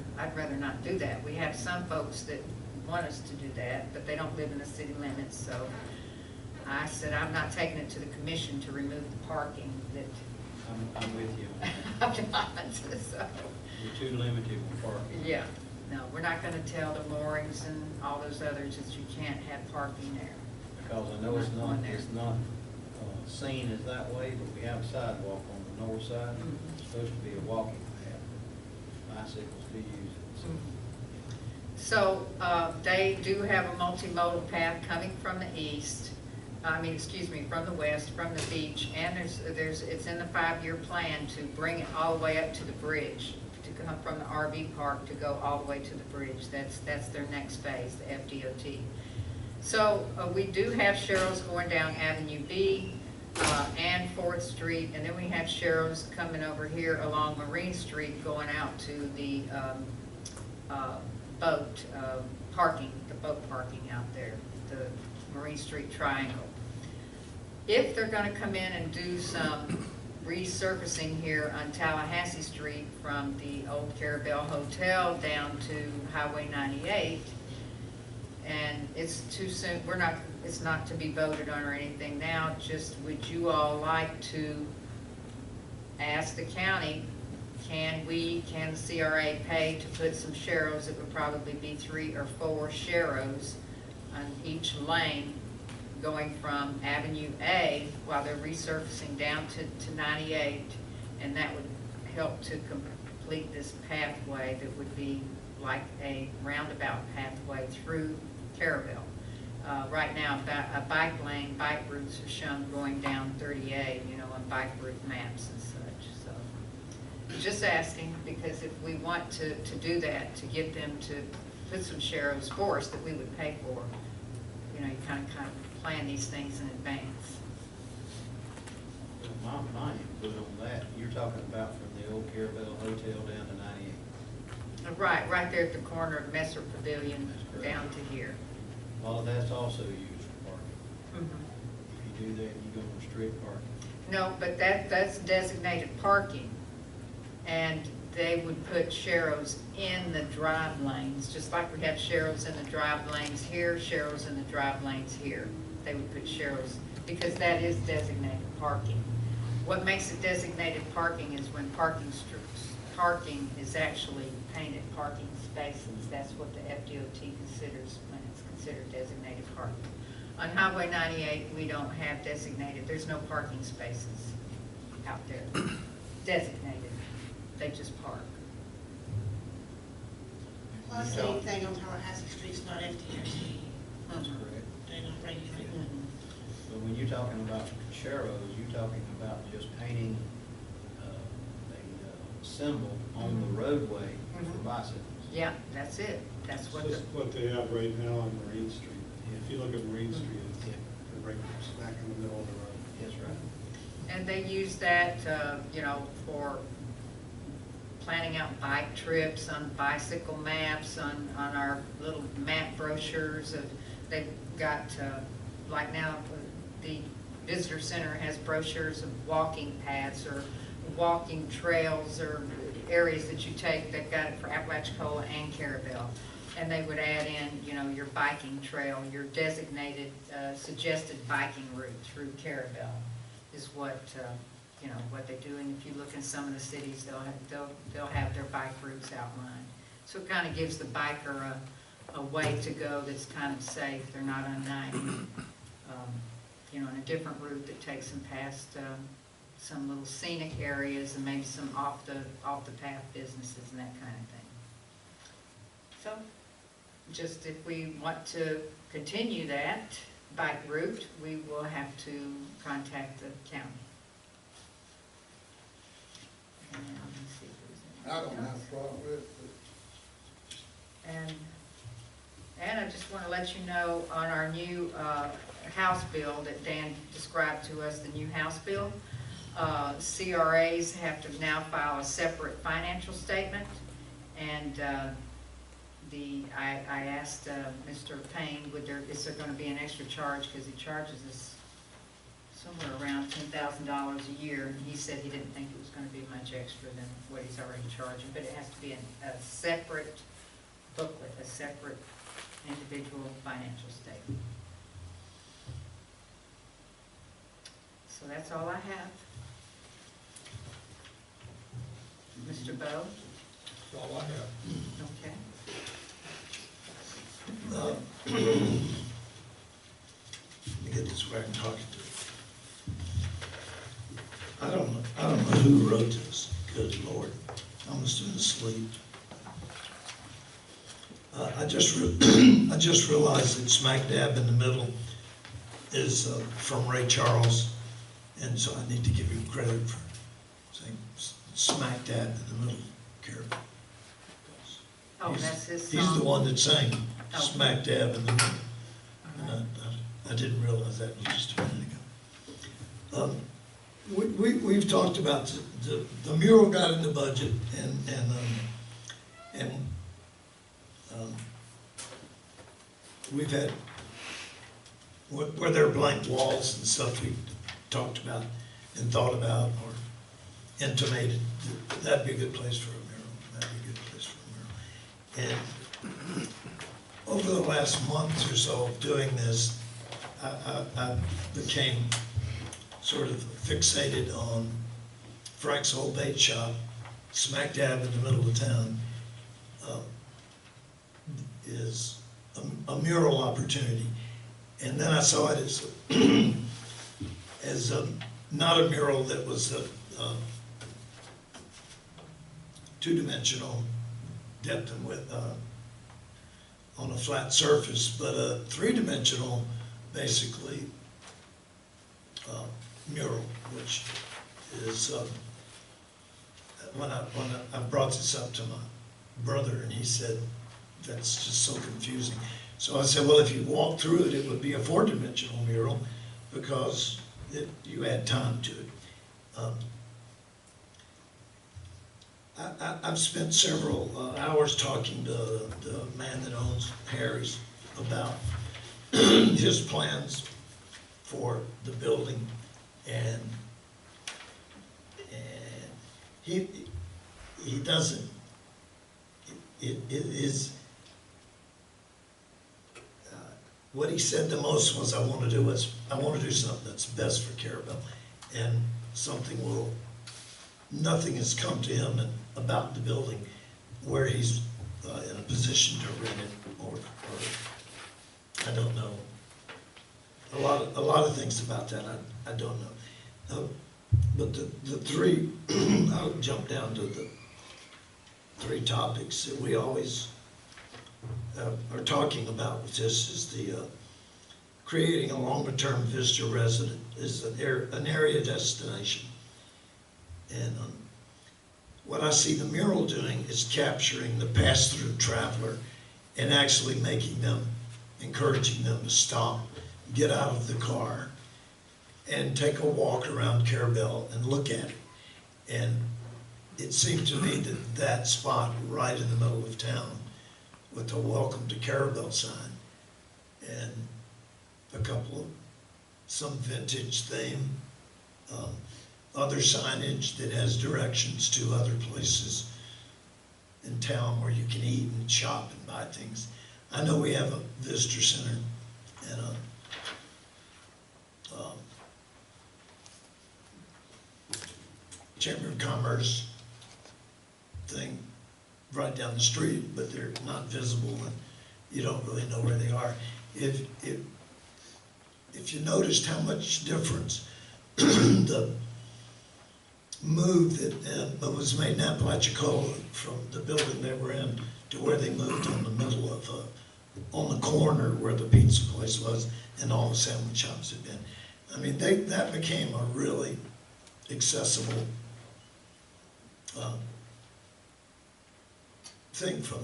not do that. We have some folks that want us to do that, but they don't live in the city limits, so I said I'm not taking it to the commission to remove the parking that I'm with you. I'm not, so. You're too limited with parking. Yeah, no, we're not gonna tell the moorings and all those others that you can't have parking there. Because I know it's not seen as that way, but we have a sidewalk on the north side. It's supposed to be a walking path. Bicycles do use it. So. So, they do have a multimodal path coming from the east, from the west, from the beach, and it's in the 5-year plan to bring it all the way up to the bridge, to come from the RV park to go all the way to the bridge. That's their next phase, the FDOT. So, we do have sharrows going down Avenue B, and 4th Street, and then we have sharrows coming over here along Marine Street going out to the boat parking out there, the Marine Street Triangle. If they're gonna come in and do some resurfacing here on Tallahassee Street from the old Carrabelle Hotel down to Highway 98, and it's too soon, it's not to be voted on or anything now, just would you all like to ask the county, can the CRA pay to put some sharrows? It would probably be 3 or 4 sharrows on each lane going from Avenue A while they're resurfacing down to 98, and that would help to complete this pathway that would be like a roundabout pathway through Carrabelle. Right now, a bike lane, bike routes are shown going down 38, you know, on bike route maps and such, so. Just asking, because if we want to do that, to get them to put some sharrows for us that we would pay for, you know, you kind of plan these things in advance. My input on that, you're talking about from the old Carrabelle Hotel down to 98. Right there at the corner of Messer Pavilion, That's correct. down to here. Well, that's also used for parking. Mhm. If you do that, you go on street parking. No, but that's designated parking, and they would put sharrows in the drive lanes, just like we have sharrows in the drive lanes here, sharrows in the drive lanes here. They would put sharrows, because that is designated parking. What makes it designated parking is when parking is actually painted parking spaces. That's what the FDOT considers when it's considered designated parking. On Highway 98, we don't have designated, there's no parking spaces out there designated. They just park. Plus, anything on Tallahassee Street's not FDOT. That's correct. They don't regulate it. But when you're talking about sharrows, you're talking about just painting a symbol on the roadway for bicycles. Yeah, that's it. That's It's what the, just what they have right now on Marine Street. If you look at Marine Street, it's right smack in the middle of the road. That's right. and they use that, you know, for planning out bike trips, on bicycle maps, on our little map brochures. They've got, like now, the visitor center has brochures of walking paths or walking trails or areas that you take. They've got it for Apalachicola and Carrabelle. And they would add in, you know, your biking trail, your designated, suggested biking route through Carrabelle is what, you know, what they do. And if you look in some of the cities, they'll have their bike routes outlined. So it kind of gives the biker a way to go that's kind of safe. They're not unnighting, you know, in a different route that takes them past some little scenic areas and maybe some off the path businesses and that kind of thing. So, just if we want to continue that bike route, we will have to contact the county. And let's see if there's I don't anything have else. a problem with it, And I just want to let you know on our new House bill that Dan described to us, the new House bill, CRAs have to now file a separate financial statement. And I asked Mr. Payne, is there going to be an extra charge, because he charges us somewhere around $10,000 a year, and he said he didn't think it was going to be much extra than what he's already charging, but it has to be a separate booklet, a separate individual financial statement. So that's all I have. Mr. Bowe? That's all I have. Okay. Let me get this where I can talk it to. I don't know who wrote this. Good Lord, I must have been asleep. I just realized that smack dab in the middle is from Ray Charles, and so I need to give you credit for saying smack dab in the middle, Carrabelle. Oh, that's his He's the song. one that sang Oh. smack dab in the middle. All right. And I didn't realize that until just a minute ago. We've talked about the mural got in the budget, and we've had where there are blank walls and stuff we talked about and thought about or intimated. That'd be a good place for a mural. That'd be a good place for a mural. And over the last month or so of doing this, I became sort of fixated on Frank's old bait shop, smack dab in the middle of town, is a mural opportunity. And then I saw it as not a mural that was two-dimensional depth and width, on a flat surface, but a three-dimensional, basically, mural, which is, when I brought this up to my brother, and he said, that's just so confusing. So I said, well, if you walk through it, it would be a four-dimensional mural, because you add time to it. I've spent several hours talking to the man that owns Harry's about his plans for the building, and he doesn't, it is, what he said the most was, I want to do something that's best for Carrabelle, and nothing has come to him about the building where he's in a position to rent it, or I don't know. A lot of things about that I don't know. But the three, I'll jump down to the three topics that we always are talking about with this is the creating a longer-term visitor resident is an area destination. And what I see the mural doing is capturing the pass-through traveler and actually encouraging them to stop, get out of the car, and take a walk around Carrabelle and look at it. And it seemed to me that spot right in the middle of town with the welcome to Carrabelle sign and some vintage theme, other signage that has directions to other places in town where you can eat and shop and buy things. I know we have a visitor center and a Chamber of Commerce thing right down the street, but they're not visible and you don't really know where they are. If you noticed how much difference the move that was made in Apalachicola from the building they were in to where they moved on the middle of, on the corner where the pizza place was and all the sandwich shops had been. I mean, that became a really accessible thing for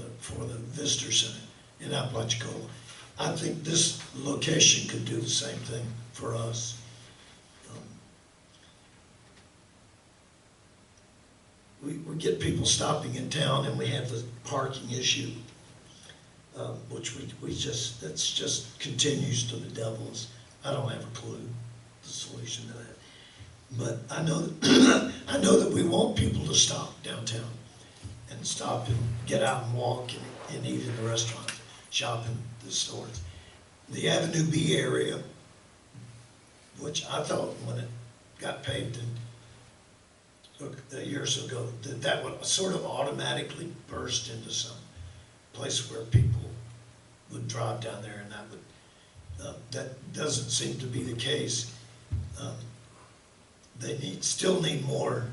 the visitor center in Apalachicola. I think this location could do the same thing for us. We get people stopping in town, and we have the parking issue, which that's just continues to the devils. I don't have a clue the solution to that, but I know that we want people to stop downtown and stop and get out and walk and eat in the restaurants, shop in the stores. The Avenue B area, which I thought when it got paved years ago, that would sort of automatically burst into some place where people would drive down there, and that doesn't seem to be the case. They still need more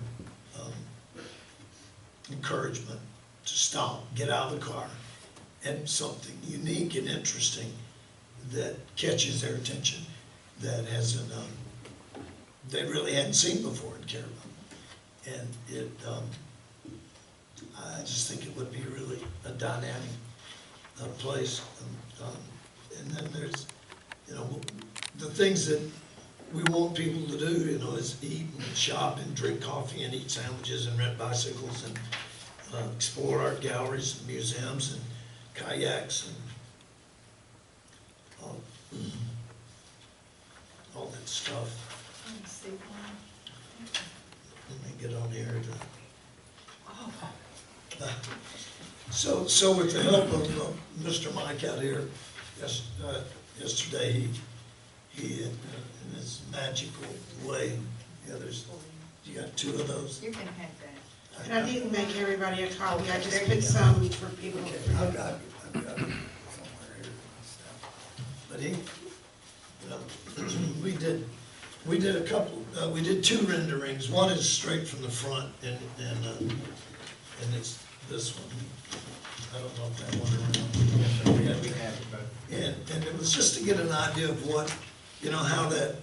encouragement to stop, get out of the car, and something unique and interesting that catches their attention that they really hadn't seen before in Carrabelle. And I just think it would be really a dynamic place. And then there's, the things that we want people to do, is eat and shop and drink coffee and eat sandwiches and rent bicycles and explore art galleries and museums and kayaks and all that stuff. Let me get on here. So with the help of Mr. Mike out here, yesterday, he in his magical way, you got two of those? You can have that. And I didn't make everybody a copy, I just put some for people. I've got it somewhere here. But we did a couple, we did two renderings. One is straight from the front, and and it's this one. I don't know if that one around. We have it, but And it was just to get an idea of what, you know, how that,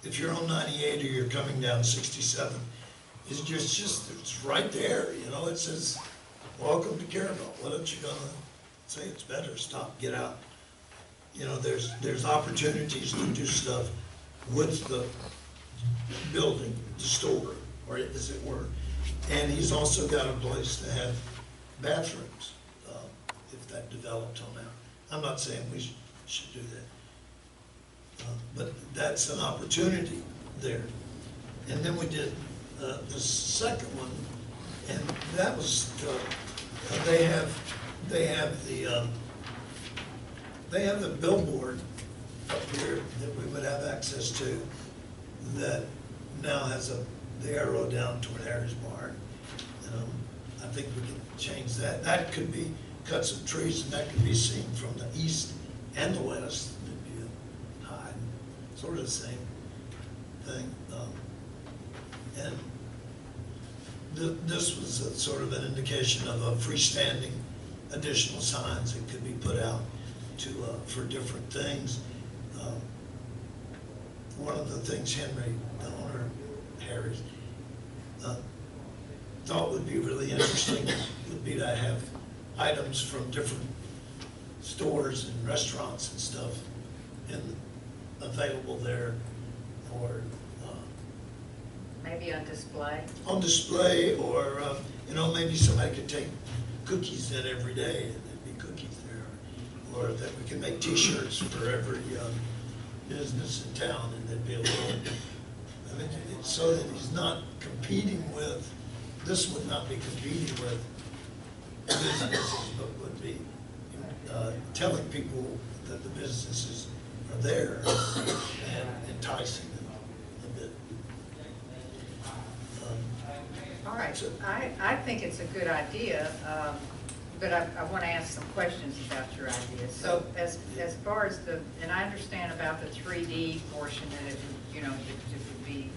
if you're on 98 or you're coming down 67, it's right there, you know, it says, welcome to Carrabelle. What aren't you gonna say? It's better, stop, get out. You know, there's opportunities to do stuff with the building, the store, or as it were. And he's also got a place to have bathrooms, if that developed on that. I'm not saying we should do that. But that's an opportunity there. And then we did the second one, and that was, they have the billboard up here that we would have access to that now has the arrow down toward Harry's Barn. I think we can change that. That could be cut some trees, and that could be seen from the east and the west. It'd be high, sort of the same thing. And this was a sort of an indication of a freestanding additional signs that could be put out to for different things. One of the things Henry, the owner, Harry's, thought would be really interesting would be to have items from different stores and restaurants and stuff available there for Maybe on display? on display, or you know, maybe somebody could take cookies in every day and there'd be cookies there, or that we can make T-shirts for every business in town, and there'd be a little, I mean, so that he's not competing with, this would not be competing with businesses, but would be telling people that the businesses are there and enticing them a bit. All right, So- I think it's a good idea, but I want to ask some questions about your idea. So as far as and I understand about the 3D portion, that it would, you know, it would be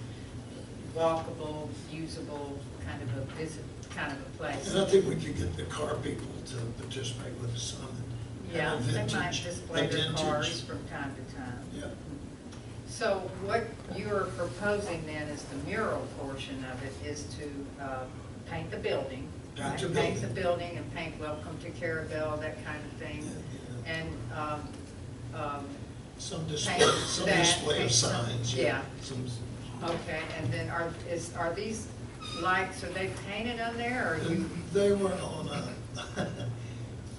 walkable, usable, kind of a visit, kind of a place. And I think we could get the car people to participate with us on it. Yeah, And a they might vintage- display a their vintage- cars from time to time. Yeah. So what you're proposing then is the mural portion of it is to paint the building. Paint right? the Paint the building. building and paint welcome to Carrabelle, that kind of thing. Yeah, yeah. And, Some display, paint some that, display of paint some- signs, yeah. yeah. Some- okay, and then are these lights, are they painted on there, or you? They were on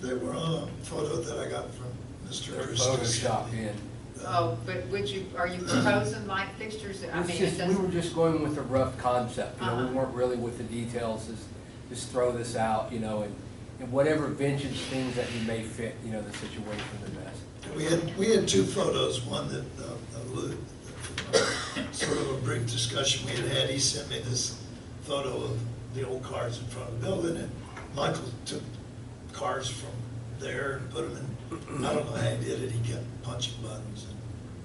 they were on a photo that I got from Mr. Christie. Photoshop in. Oh, but are you proposing light fixtures? I mean, it We doesn't. were just going with a rough concept, you know, we Uh-huh. weren't really with the details, just throw this out, you know, and whatever vintage things that you may fit, you know, the situation the best. We had two photos, one that sort of a brief discussion we had. He sent me this photo of the old cars in front of the building, and Michael took cars from there and put them in. I don't know how he did it. He kept punching buttons and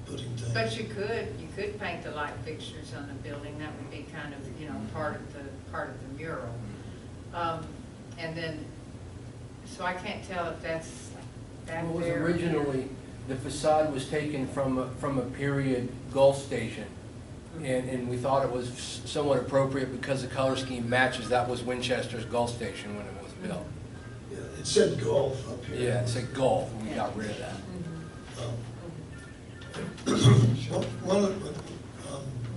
putting things. But you could paint the light fixtures on the building, that would be kind of, you know, part of the mural. And then, so I can't tell if that's back Well, it was there. originally, the facade was taken from a period Gulf station, and we thought it was somewhat appropriate because the color scheme matches, that was Winchester's Gulf station when it was built. Yeah, it said golf up here. Yeah, it said Gulf, and we got rid of that. One of the,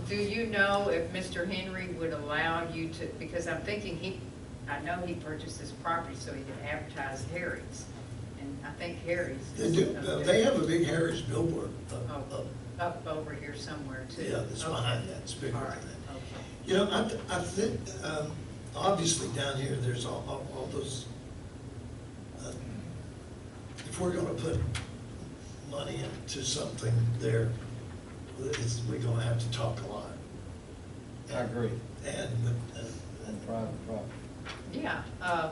Do you know if Mr. Henry would allow you to, because I'm thinking I know he purchased this property so he could advertise Harry's. And I think Harry's. they is do, up there. they have a big Harry's billboard Oh, up over here somewhere too. Yeah, it's Okay. behind that, it's bigger All than right, that. okay. You know, I think, obviously down here, there's all those, if we're gonna put money into something there, we're gonna have to talk a lot. I agree. And, On private property. Yeah,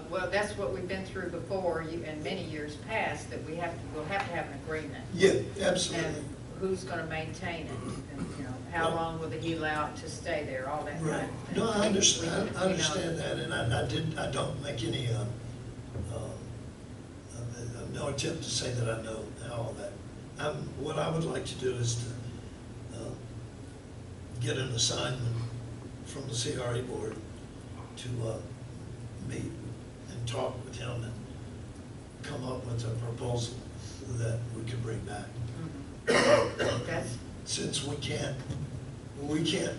well, that's what we've been through before, in many years past, that we'll have to have an agreement. yeah, absolutely. And who's gonna maintain it? And, you know, how long will he allow it to stay there, all that kind Right. of thing. No, I understand, We- I understand that, and I don't make any, no attempt to say that I know all that. What I would like to do is to get an assignment from the CRA board to meet and talk with him and come up with a proposal that we can bring back. That's, Since we can't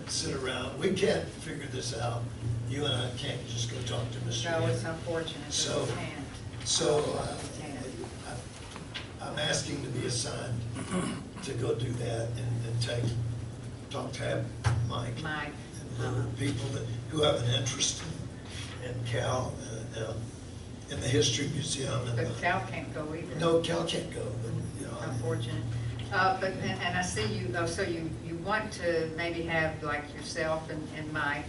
sit around, we can't figure this out. You and I can't just go talk to Mr. no, it's Henry. unfortunate that So- we can't. So We can't. I'm asking to be assigned to go do that and talk to Mike. Mike, And other people who have an interest in Cal, in the History Museum. And but Cal can't go either. No, Cal can't go, but, you know. Unfortunate. But, and I see you, though, so you want to maybe have like yourself and Mike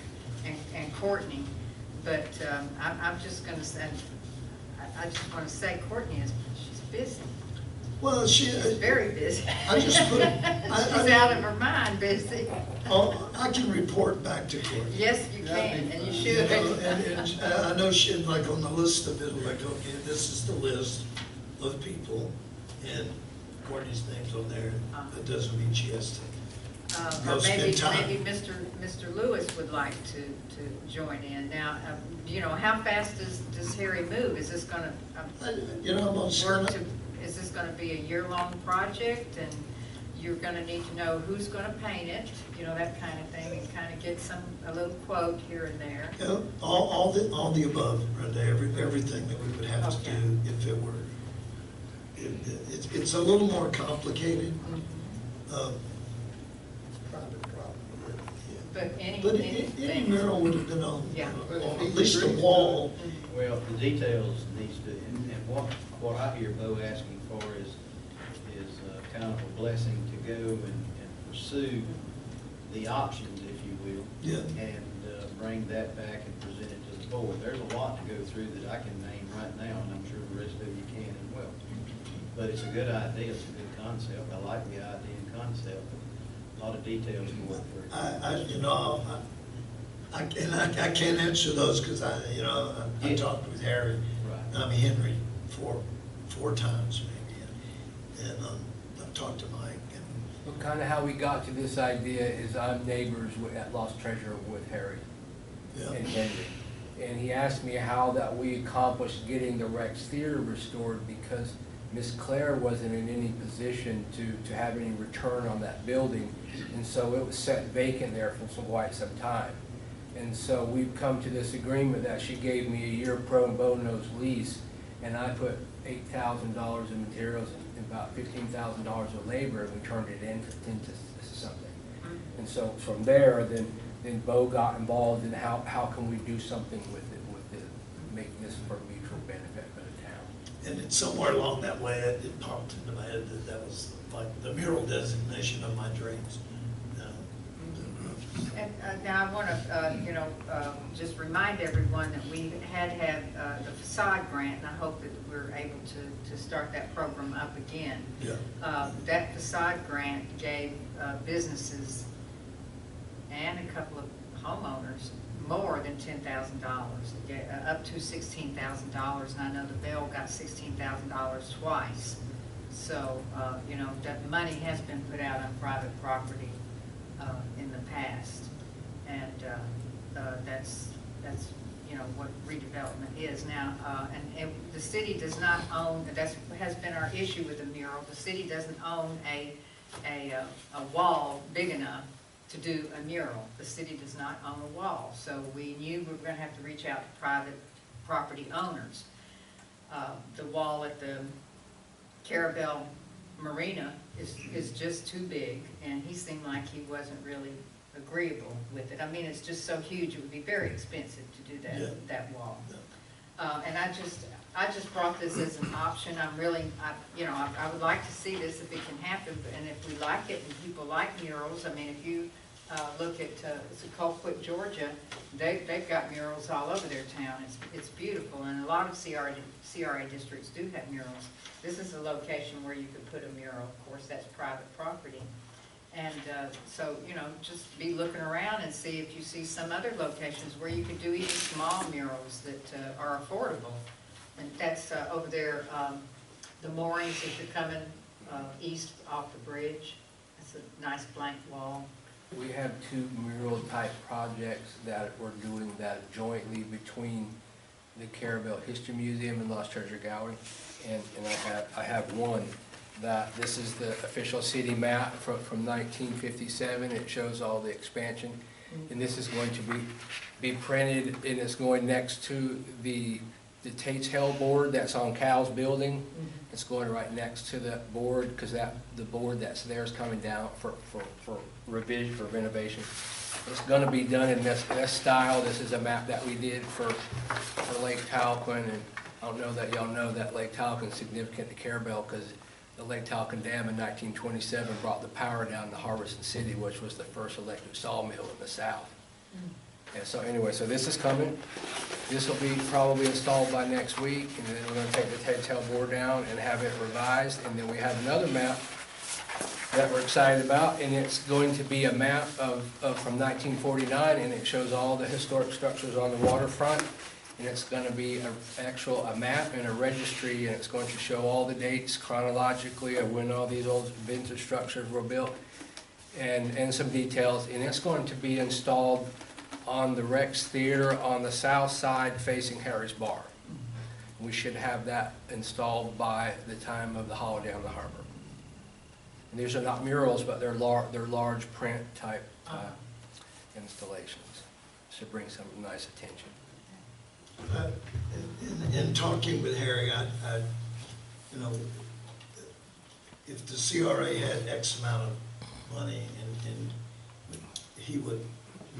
and Courtney, but I'm just gonna say, I just want to say Courtney she's busy. Well, She's very busy. I just put, She's out of her mind busy. I can report back to Courtney. Yes, you can, and you should. And I know she, like on the list of it, like, okay, this is the list of people, and Courtney's name's on there, that doesn't mean she has to. Or Go spend maybe time. Mr. Lewis would like to join in. Now, you know, how fast does Harry move? Is this gonna You know, I'm just work gonna, to, is this gonna be a year-long project? And you're gonna need to know who's gonna paint it, you know, that kind of thing, and kind of get a little quote here and there. you know, all the above, Brenda, everything that we would have to Okay. do if it were, it's a little more complicated. Private property. But But any mural would have been on, Yeah. on at least a wall. Well, the details needs to, and what I hear Bo asking for is kind of a blessing to go and pursue the options, if you will. Yeah. And bring that back and present it to the board. There's a lot to go through that I can name right now, and I'm sure the rest of you can as well. But it's a good idea, it's a good concept. I like the idea and concept. A lot of details to work through. You know, I can't answer those because I talked with Harry, Right. Henry, four times maybe, and I've talked to Mike. Well, kind of how we got to this idea is I'm neighbors at Lost Treasure with Harry and Henry. And he asked me how that we accomplished getting the Rex Theater restored because Miss Claire wasn't in any position to have any return on that building. And so it was set vacant there for quite some time. And so we've come to this agreement that she gave me a year pro bono's lease, and I put $8,000 in materials and about $15,000 of labor, and we turned it into something. And so from there, then Bo got involved in how can we do something with it, make this for mutual benefit for the town. And it's somewhere along that way, it popped into my head that was like the mural designation of my dreams. And now I want to, just remind everyone that we had the facade grant, and I hope that we're able to start that program up again. Yeah. That facade grant gave businesses and a couple of homeowners more than $10,000, up to $16,000, and I know the Bell got $16,000 twice. So, that money has been put out on private property in the past, and that's what redevelopment is now. And the city does not own. Has been our issue with the mural. The city doesn't own a wall big enough to do a mural. The city does not own a wall, so we knew we were going to have to reach out to private property owners. The wall at the Carrabelle Marina is just too big, and he seemed like he wasn't really agreeable with it. I mean, it's just so huge, it would be very expensive to do that wall. And I just brought this as an option. I would like to see this if it can happen, and if we like it and people like murals. I mean, if you look at, it's Colquitt, Georgia, they've got murals all over their town. It's beautiful, and a lot of CRA districts do have murals. This is a location where you could put a mural. Of course, that's private property. And so, you know, just be looking around and see if you see some other locations where you could do even small murals that are affordable. And that's over there, the moorings, if you're coming east off the bridge. It's a nice blank wall. We have two mural type projects that we're doing that jointly between the Carrabelle History Museum and Lost Treasure Gallery. And I have one that this is the official city map from 1957. It shows all the expansion. And this is going to be printed, and it's going next to the Tate's Hell board that's on Cal's building. It's going right next to the board, because the board that's there is coming down for revision, for renovation. It's going to be done in this style. This is a map that we did for Lake Talcott, and I don't know that y'all know that Lake Talcott is significant to Carrabelle, because the Lake Talcott Dam in 1927 brought the power down to Harbison City, which was the first electric sawmill in the South. And so anyway, so this is coming. This will be probably installed by next week, and then we're going to take the Tate's Hell board down and have it revised. And then we have another map that we're excited about, and it's going to be a map from 1949, and it shows all the historic structures on the waterfront. And it's going to be a map and a registry, and it's going to show all the dates chronologically of when all these old vintage structures were built, and some details. And it's going to be installed on the Rex Theater on the south side facing Harry's Bar. We should have that installed by the time of the holiday on the harbor. And these are not murals, but they're large print type installations. Should bring some nice attention. In talking with Harry, you know, if the CRA had X amount of money and he would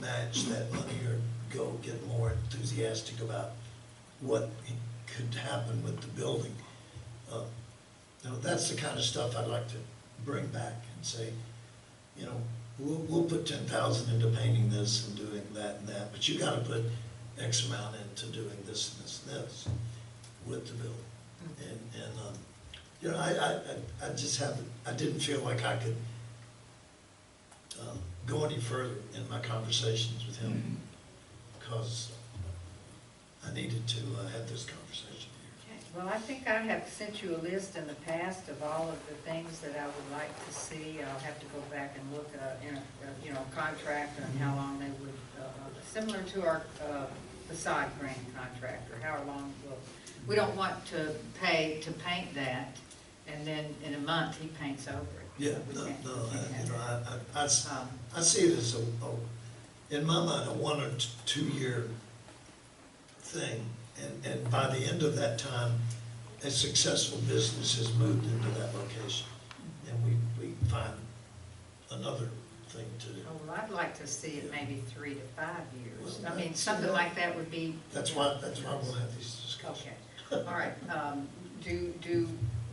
match that money or go get more enthusiastic about what could happen with the building. You know, that's the kind of stuff I'd like to bring back and say, you know, we'll put 10,000 into painting this and doing that and that, but you got to put X amount into doing this and this and this with the building. And you know, I just haven't, I didn't feel like I could go any further in my conversations with him, because I needed to have this conversation here. Okay. Well, I think I have sent you a list in the past of all of the things that I would like to see. I'll have to go back and look in a, you know, contract and how long they would, similar to our facade grant contractor, how long will, we don't want to pay to paint that, and then in a month he paints over it. Yeah, no, you know, I see it as in my mind, a 1 or 2 year thing, and by the end of that time, a successful business has moved into that location, and we find another thing to do. Oh, well, I'd like to see it maybe 3 to 5 years. Well, I mean, something like that would be. That's why we'll have these discussions. Okay, all right.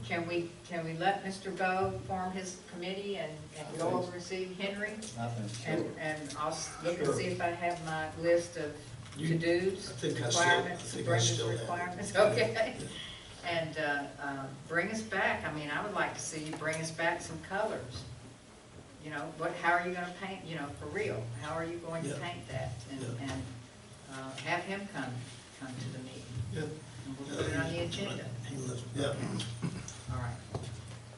Can we let Mr. Bowe form his committee and go over and see Henry? I think so. And I'll look and see if I have my list of to-dos, I requirements, think I still have it. requirements, okay? And bring us back, I mean, I would like to see you bring us back some colors. You know, how are you gonna paint, you know, for real? How are you going to paint that? And have him come to the meeting. Yeah. And we'll put it on the agenda. Yeah. All right.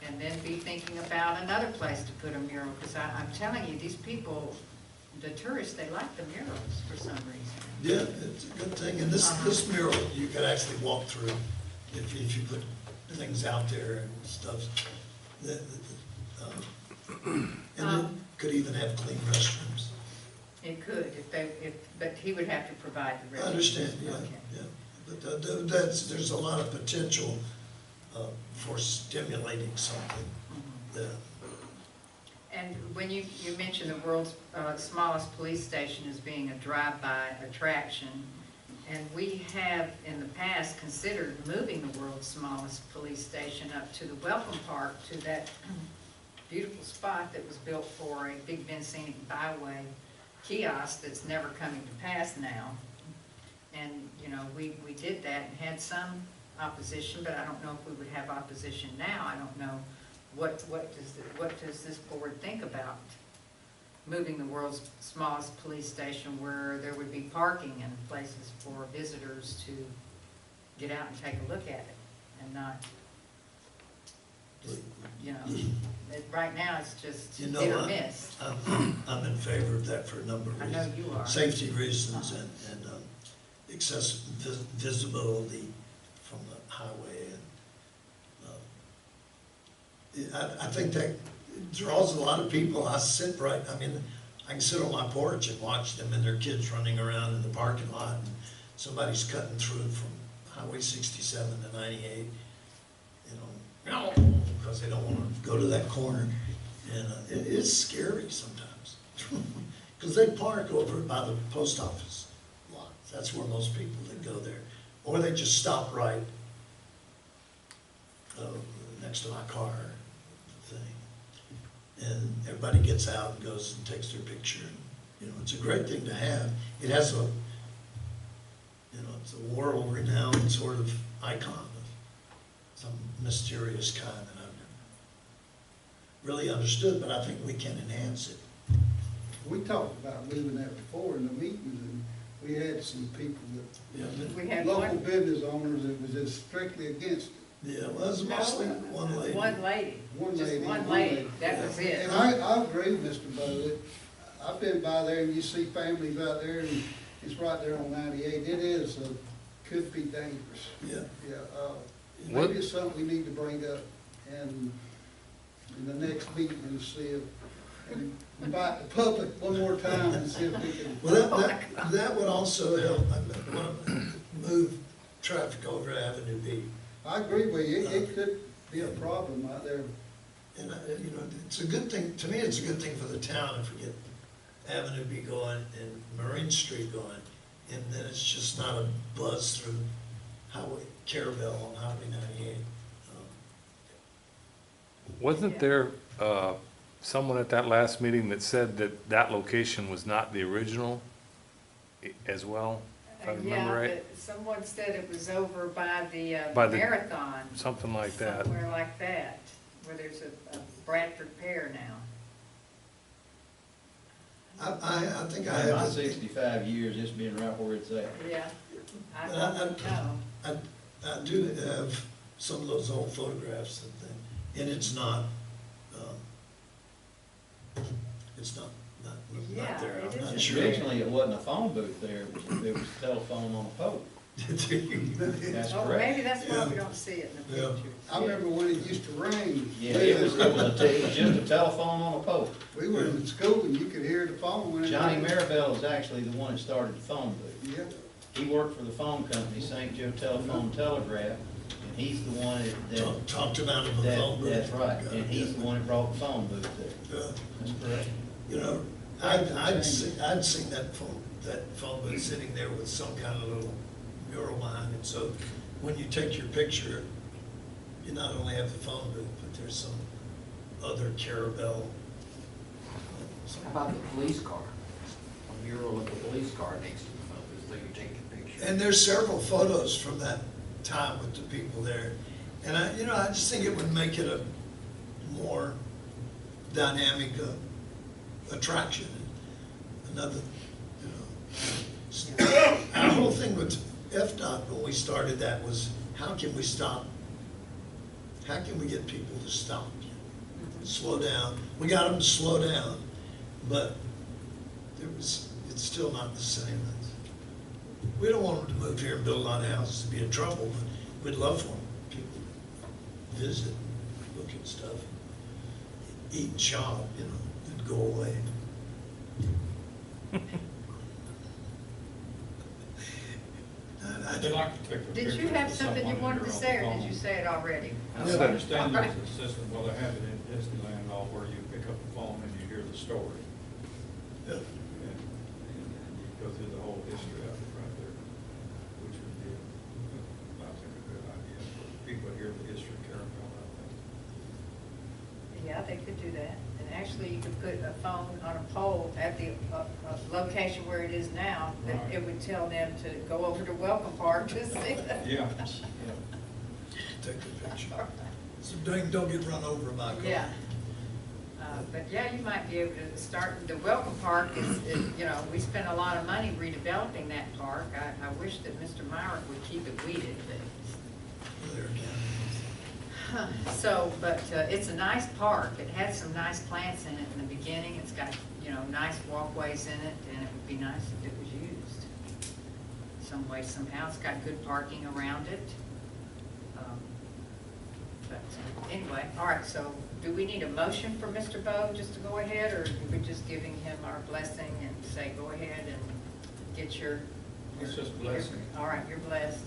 And then be thinking about another place to put a mural, because I'm telling you, these people, the tourists, they like the murals for some reason. Yeah, it's a good thing. And this mural, you could actually walk through if you put things out there and stuff. And it could even have clean restrooms. It could, but he would have to provide the restrooms. I understand, yeah, Okay. yeah. But there's a lot of potential for stimulating something. Yeah. And when you mentioned the world's smallest police station as being a drive-by attraction, and we have in the past considered moving the world's smallest police station up to the Welcome Park, to that beautiful spot that was built for a Big Bend Scenic Byway kiosk that's never coming to pass now. And, you know, we did that and had some opposition, but I don't know if we would have opposition now. I don't know, what does this board think about moving the world's smallest police station where there would be parking and places for visitors to get out and take a look at it and not, you know, right now it's just You know, hit or miss. I'm in favor of that for a number of I reasons. know you are. Safety reasons and excessive visibility from the highway. And I think that draws a lot of people. I can sit on my porch and watch them and their kids running around in the parking lot, and somebody's cutting through from Highway 67 to 98, you know, because they don't want to go to that corner. And it is scary sometimes, because they park over by the post office lot. That's where most people that go there, or they just stop right next to my car thing, and everybody gets out and goes and takes their picture. You know, it's a great thing to have. It has a, you know, it's a world-renowned sort of icon of some mysterious kind that I've never really understood, but I think we can enhance it. We talked about moving that before in the meetings, and we had some people We that, had local one, business owners that was just strictly against it. Yeah, well, it was mostly one lady. one lady, One just lady, one one lady, lady. that was it. And I agree with Mr. Bowe. I've been by there and you see families out there, and it's right there on 98. It is, could be dangerous. Yeah. Yeah, What- maybe it's something we need to bring up and in the next meeting and see if, and invite the public one more time and see if we can. Well, that would also help move traffic over Avenue B. I agree with you. It could be a problem out there. And, you know, it's a good thing, to me, it's a good thing for the town if we get Avenue B going and Marine Street going, and then it's just not a buzz through Carrabelle on Highway 98. Wasn't there someone at that last meeting that said that that location was not the original as well, if I remember right? Yeah, but someone said it was over by the By the- marathon. Something like that. Somewhere like that, where there's a Bradford Pear now. I think I In my have, 65 years, it's been right where it's at. Yeah, I But don't know. I do have some of those old photographs and it's not, Yeah, not there, it I'm not isn't. sure. Originally, it wasn't a phone booth there, it was a telephone on a pole. That's Oh, correct. maybe that's why Yeah. we don't see it in the Yeah. pictures. I remember when it used to rain. Yeah, it was just a telephone on a pole. We were in school and you could hear the phone when it Johnny rained. Maribel is actually the one that started the phone booth. Yeah. He worked for the phone company, St. Joe Telephone Telegraph, and he's the one that, Talked about it on the phone booth. that's right, and he's the one that brought the phone booth there. Yeah. That's correct. You know, I'd seen that phone booth sitting there with some kind of little mural behind it. So when you take your picture, you not only have the phone booth, but there's some other Carrabelle. How about the police car? A mural of the police car next to the phone booth, so you take a picture. And there's several photos from that time with the people there. And I just think it would make it a more dynamic attraction. Another, our whole thing with FDOT when we started that was, how can we stop? How can we get people to stop? Slow down. We got them to slow down, but it's still not the same. We don't want them to move here and build a lot of houses to be in trouble, but we'd love for them. People visit, look at stuff, eat and shop, and go away. I'd like to take a Did picture you have of something you someone wanted to here say, on or the did you phone. say it already? I understand there's a system, well, they have it in Disneyland, all where you pick up the phone and you hear the story. Yeah. And you go through the whole history of it right there, which would be, I think, a good idea for people to hear the history of Carrabelle, I think. Yeah, they could do that. And actually, you could put a phone on a pole at the location where it is now, that Right. it would tell them to go over to Welcome Park to see it. Yeah. Take the picture. So don't get run over by a car. Yeah. But yeah, you might be able to start, the Welcome Park is, you know, we spent a lot of money redeveloping that park. I wish that Mr. Myrick would keep it weeded, but. There again. So, but it's a nice park. It has some nice plants in it in the beginning. It's got, you know, nice walkways in it, and it would be nice if it was used some way, somehow. It's got good parking around it. But anyway, all right, so do we need a motion for Mr. Bowe just to go ahead, or are we just giving him our blessing and say, go ahead and get your... It's just blessing. All right, you're blessed.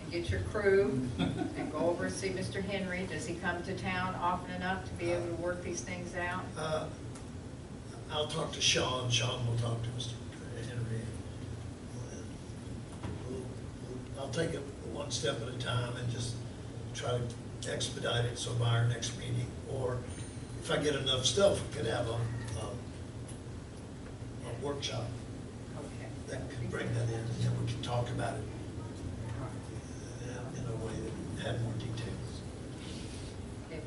And get your crew and go over and see Mr. Henry. Does he come to town often enough to be able to work these things out? I'll talk to Sean. Sean will talk to Mr. Henry. I'll take it one step at a time and just try to expedite it, so by our next meeting, or if I get enough stuff, we could have a workshop Okay. that could bring that in, and then we can talk about it in a way that had more details.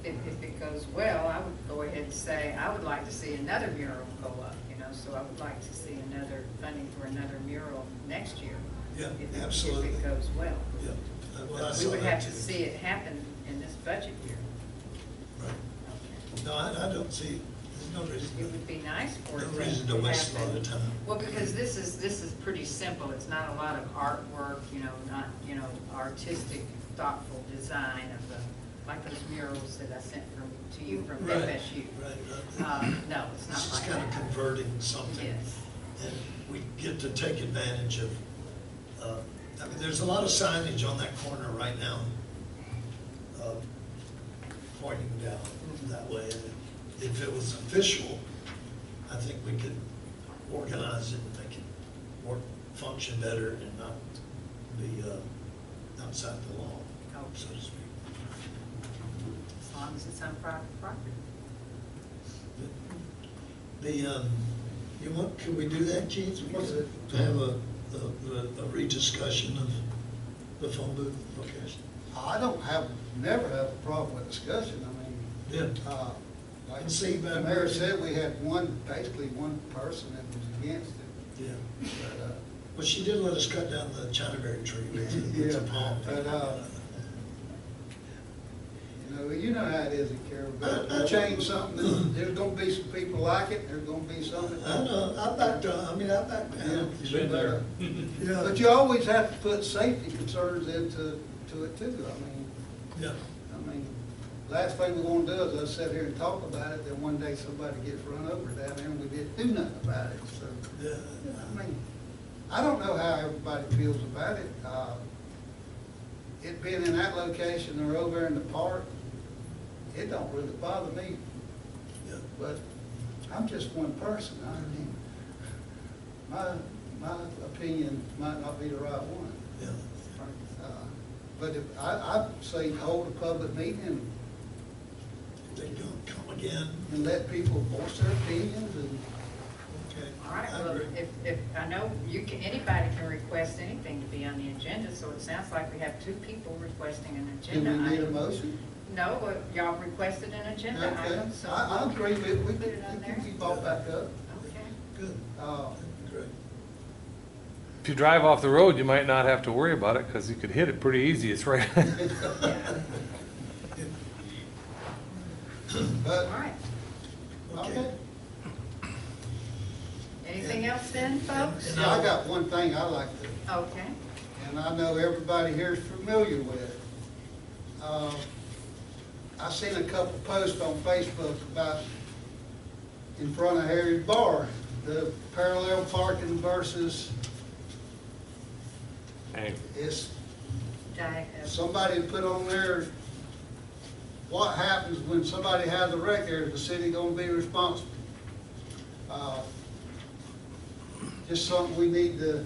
If it goes well, I would go ahead and say, I would like to see another mural go up, you know, so I would like to see another funding for another mural next year. Yeah, If absolutely. it goes well. Yeah. Well, I We saw would that have to too. see it happen in this budget year. Right. Okay. No, I don't see, there's no It reason, would be nice for it no reason to waste a lot of time. Well, because this is pretty simple. It's not a lot of artwork, you know, not, you know, artistic, thoughtful design of the, like those murals that I sent to you from Right, FSU. right. No, it's not It's just like kind of that. converting something. Yes. And we get to take advantage of, I mean, there's a lot of signage on that corner right now, pointing down that way. And if it was official, I think we could organize it and make it work, function better and not be outside the law, so to speak. As long as it's on private property. Can we do that, Keith? We could have a rediscussion of the phone booth location. I never have a problem with discussion, I mean, Yeah. like And see, the but- mayor said, we had basically one person that was against it, Yeah. but, Well, she did let us cut down the Chinaberry tree. It's a palm. But, you know how it is in Carrabelle. You change something, there's gonna be some people like it, there's gonna be some that I don't. know, I backed down. You've been there. Yeah. But you always have to put safety concerns into it too. Yeah. I mean, last thing we wanna do is us sit here and talk about it, then one day somebody gets run over down there and we didn't do nothing about it, so. Yeah. I mean, I don't know how everybody feels about it. It being in that location or over in the park, it don't really bother me, Yeah. but I'm just one person. I mean, my opinion might not be the right one. Yeah. But if, I'd say hold a public meeting They don't come again. and let people voice their opinions and. Okay. All right, I well, agree. if, I know anybody can request anything to be on the agenda, so it sounds like we have two people requesting an Do agenda we need a item. motion? No, but y'all requested an agenda Okay, item, so. I agree with it. We Put it on there. can be brought back up. Okay. Good. Uh, Great. If you drive off the road, you might not have to worry about it because you could hit it pretty easy. It's right. But, All right. okay. Anything else then, folks? And I got one thing I like to, Okay. and I know everybody here is familiar with it. I seen a couple posts on Facebook about in front of Harry's Bar, the parallel parking versus it's, somebody put on there, what happens when somebody has a wreck here, is the city gonna be responsible? Just something we need to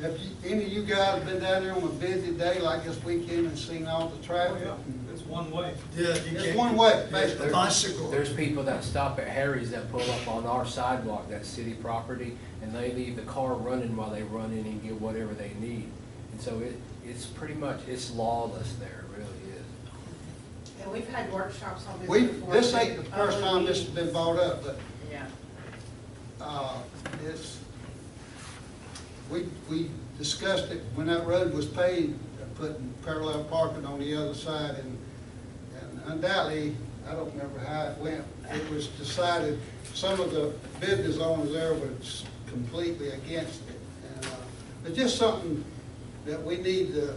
Have any of you guys been down there on a busy day like this weekend and seen all the Oh, traffic? yeah, it's one way. Yeah, you It's can't. one way, Yeah, basically. bicycle. There's people that stop at Harry's that pull up on our sidewalk, that's city property, and they leave the car running while they run in and get whatever they need. And so it's pretty much, it's lawless there, it really is. And we've had workshops on this We, before. this ain't the first time this has been brought up, but, Yeah. it's, we discussed it when that road was paved, putting parallel parking on the other side, and undoubtedly, I don't remember how it went, it was decided, some of the business owners there were completely against it. And, it's just something that we need to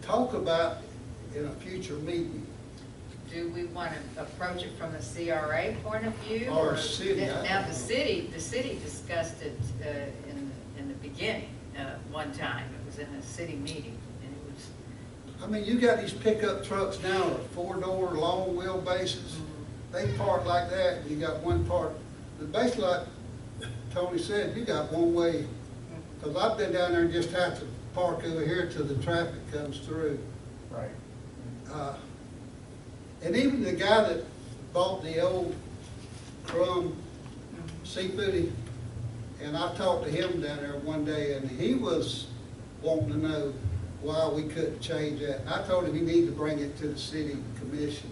talk about in a future meeting. Do we want to approach it from the CRA point of view? Or city, I don't Now, know. the city discussed it in the beginning, one time. It was in a city meeting, and it was, I mean, you got these pickup trucks now, are four-door, long wheelbases. They park like that, and you got one part, but basically like Tony said, you got one way. Because I've been down there and just have to park over here till the traffic comes through. Right. And even the guy that bought the old Crumb Seafoodie, and I talked to him down there one day, and he was wanting to know why we couldn't change that. And I told him he needed to bring it to the city commission.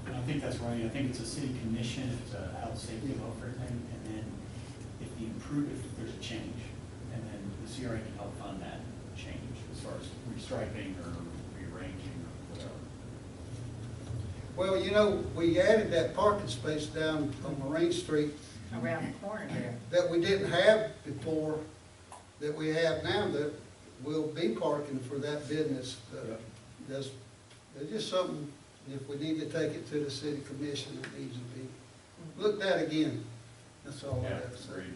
And I think that's right, I think it's a city commission, it's a health, safety, welfare thing, and then if you improve, if there's a change, and then the CRA can help fund that change as far as restriping or rearranging or whatever. Well, you know, we added that parking space down on Marine Street around the corner there. that we didn't have before, that we have now, that will be parking for that business. There's just something, if we need to take it to the city commission, it needs to be looked at again. That's all I Yeah, have to say. agreed.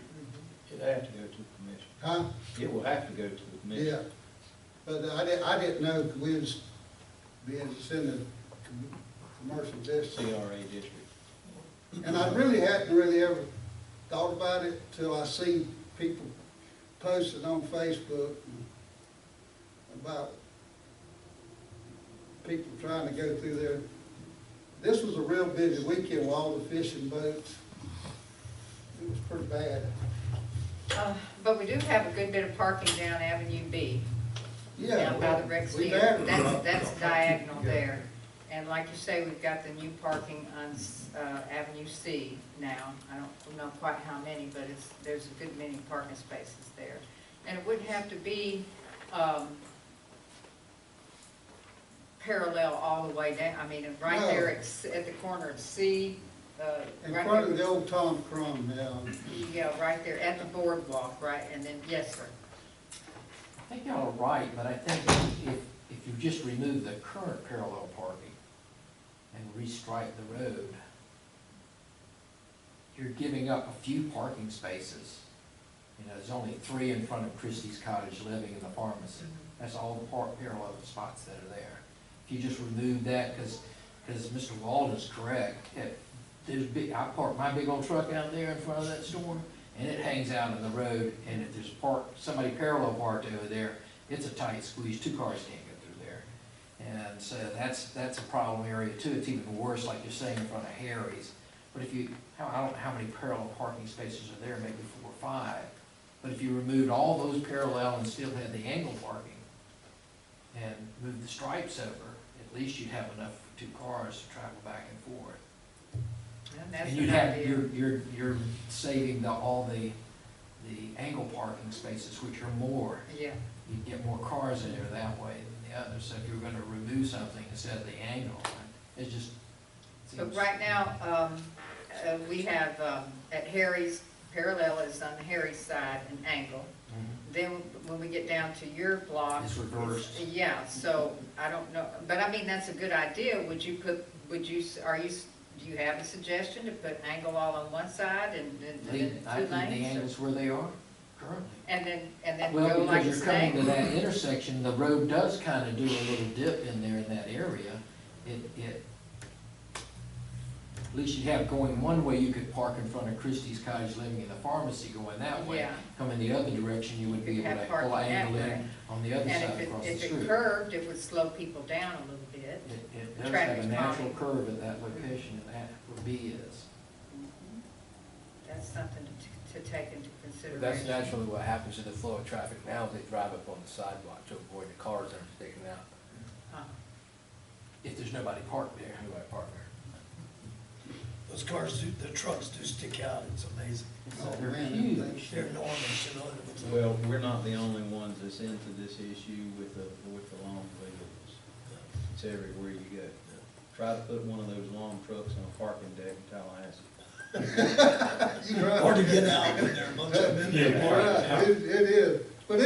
It'll have to go to the commission. Huh? It will have to go to the commission. Yeah. But I didn't know, 'cause we was being, it's in the commercial district. CRA district. And I really hadn't really ever thought about it till I seen people posting on Facebook about people trying to go through there. This was a real busy weekend with all the fishing boats. It was pretty bad. But we do have a good bit of parking down Avenue B. Yeah. Down by the rec we've center. added a That's, lot. that's diagonal there. And like you say, we've got the new parking on Avenue C now. I don't know quite how many, but there's a good many parking spaces there. And it wouldn't have to be parallel all the way down. I mean, right No. there at the corner of C. In right front of there. the old Tom Crum, yeah. Yeah, right there at the boardwalk, right, and then, yes, sir. I think y'all are right, but I think if you just remove the current parallel parking and restripe the road, you're giving up a few parking spaces. You know, there's only 3 in front of Christie's Cottage Living and the pharmacy. That's all the parallel spots that are there. If you just remove that, because Mr. Walden's correct, I park my big old truck out there in front of that store, and it hangs out in the road, and if there's somebody parallel parked over there, it's a tight squeeze, 2 cars can't go through there. And so that's a problem area too. It's even worse, like you're saying, in front of Harry's. But if you, I don't know how many parallel parking spaces are there, maybe 4 or 5. But if you removed all those parallel and still had the angle parking, and moved the stripes over, at least you'd have enough for 2 cars to travel back and forth. And that's And you'd an have, idea. you're saving all the angle parking spaces, which are more. Yeah. You'd get more cars in there that way than the others. So if you were gonna remove something instead of the angle, it just But seems. right now, we have, at Harry's, parallel is on Harry's side, an angle. Mhm. Then when we get down to your block. It's reversed. Yeah, so I don't know, but I mean, that's a good idea. Do you have a suggestion to put angle all on one side and then I leave 2 the lanes? angles where they are currently. And then Well, go like because a you're coming to snake? that intersection, the road does kind of do a little dip in there in that area. It At least you'd have going one way, you could park in front of Christie's Cottage Living and the pharmacy going that way. Yeah. Coming the other direction, you would be You'd able to have parking pull that angle way. in on the other And side across the if street. it curved, it would slow people down a little bit. It does have traffic's a natural calming. curve at that location, and that's where B is. That's something to take into But consideration. that's naturally what happens to the flow of traffic now, is they drive up on the sidewalk to avoid the cars that are sticking out. Huh. If there's nobody parked there. Nobody park there. Those cars, the trucks do stick out, it's amazing. Oh, They're man, huge. that thing- They're enormous, you know. Well, we're not the only ones that's into this issue with the long vehicles. It's everywhere you go. Try to put one of those long trucks on a parking deck in Tallahassee. Hard to get out when there are a bunch of them in there. Right, it is, but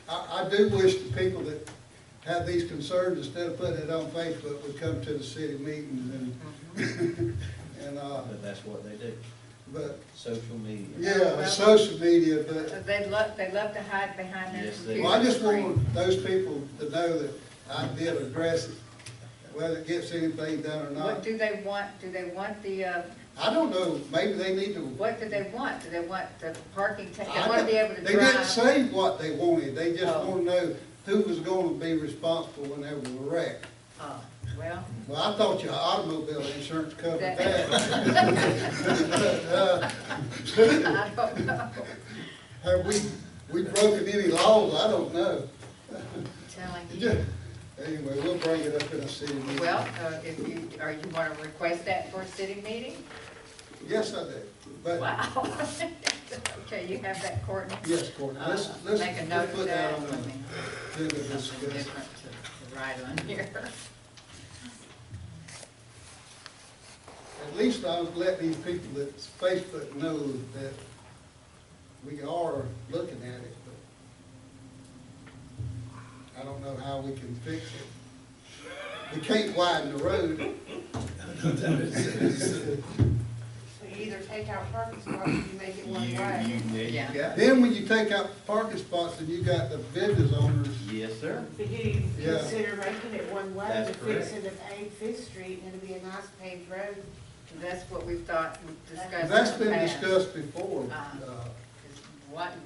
I do wish the people that have these concerns, instead of putting it on Facebook, would come to the city meetings and, But that's what they do. but, Social media. yeah, social media, but, They love to hide behind their Yes, they computer well, I just screen. want those people to know that I did address it, whether it gets anything done or What not. do they want? Do they want the, I don't know, maybe they need to. what do they want? Do they want the parking, they I want to be don't- able to They didn't drive? say what they wanted, they just Oh. want to know who was gonna be responsible whenever we wreck. Oh, well, Well, I thought your automobile insurance covered That- that. I don't know. Have we broken any laws? I don't know. Telling you. Anyway, we'll bring it up in a city meeting. Well, if you want to request that for a city meeting? Yes, I do, but, Wow. Okay, you have that, Courtney? yes, Courtney, let's Make a note of put that. that on I mean, the agenda to something discuss. different to write on here. At least I'll let these people that Facebook know that we are looking at it, but I don't know how we can fix it. We can't widen the road. So you either take out parking spots or you make it one way. Yeah. Then when you take out parking spots and you got the business owners, Yes, sir. But you Yeah. consider making it one way, That's but fixing to pave Fifth Street, and it'll be a nice paved road. That's what we've discussed. that's in the been past. discussed before. Is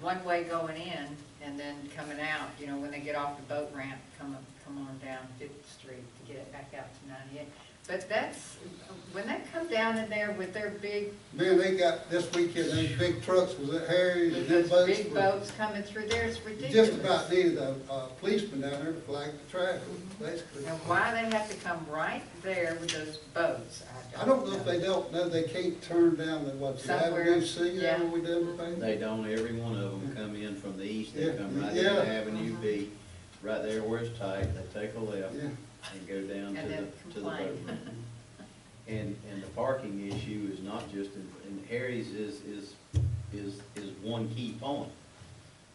one way going in and then coming out, you know, when they get off the boat ramp, come on down Fifth Street to get it back out to 98. But that's, when they come down in there with their big, Man, they got, this weekend, those big trucks was at Harry's and them those boats big were boats coming through there, it's ridiculous. just about needed a policeman down there to flag the traffic, basically. And why they have to come right there with those boats, I don't know if they don't know they can't turn down the, what, the Somewhere, Avenue C, yeah. where we done the thing? They don't, every one of them come in from the east, they Yeah, come right yeah. into Avenue B, right there where it's tight, they take a left Yeah. and go down And then to the boat. complain. And the parking issue is not just in Harry's is one key point.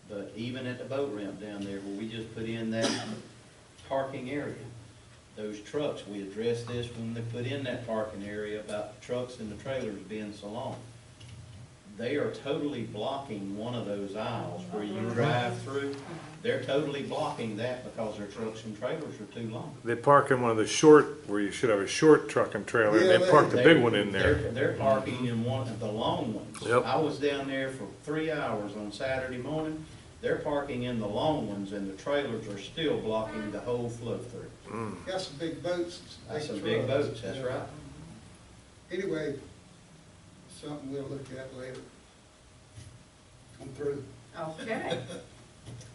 But even at the boat ramp down there where we just put in that parking area, those trucks, we addressed this when they put in that parking area about the trucks and the trailers being so long. They are totally blocking one of those aisles where you drive through. They're totally blocking that because their trucks and trailers are too long. They park in one of the short, where you should have a short truck and trailer, and Yeah, they park the They- big one in there. They're parking in one of the long ones. Yep. I was down there for 3 hours on Saturday morning. They're parking in the long ones and the trailers are still blocking the whole flow through. Got some big boats. That's some big trucks. boats, that's right. Anyway, something we'll look at later. I'm through. Okay.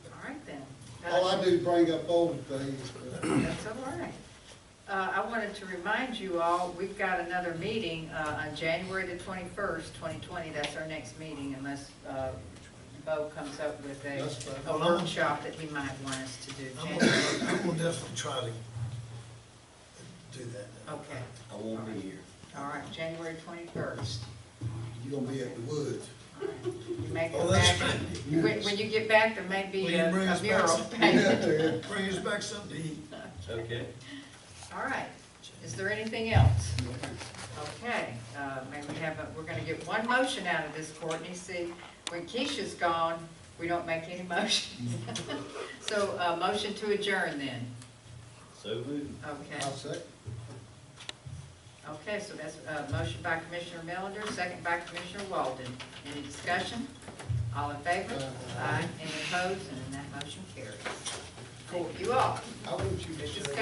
All right then. All I do is bring up old things, but That's all right. I wanted to remind you all, we've got another meeting on January the 21st, 2020. That's our next meeting unless Bo comes up with That's fine. a workshop that he might want us to do. I'm January. gonna definitely try to do that. Okay, I won't be here. all right, January 21st. You're gonna be at the woods. All right. You make Oh, it that's back. right. When you get back, there may Will be you bring a us back mural some- painted. Bring us back something to eat. Okay. All right, is there anything else? Okay, maybe we have, we're gonna get one motion out of this, Courtney. See, when Keisha's gone, we don't make any motions. So, motion to adjourn then, So moved. okay. I'll say. Okay, so that's a motion by Commissioner Millender, second by Commissioner Walden. Any discussion? All in favor? Aye. Any opposed? And that motion carries. Thank you all. I want you to Good say. discussion.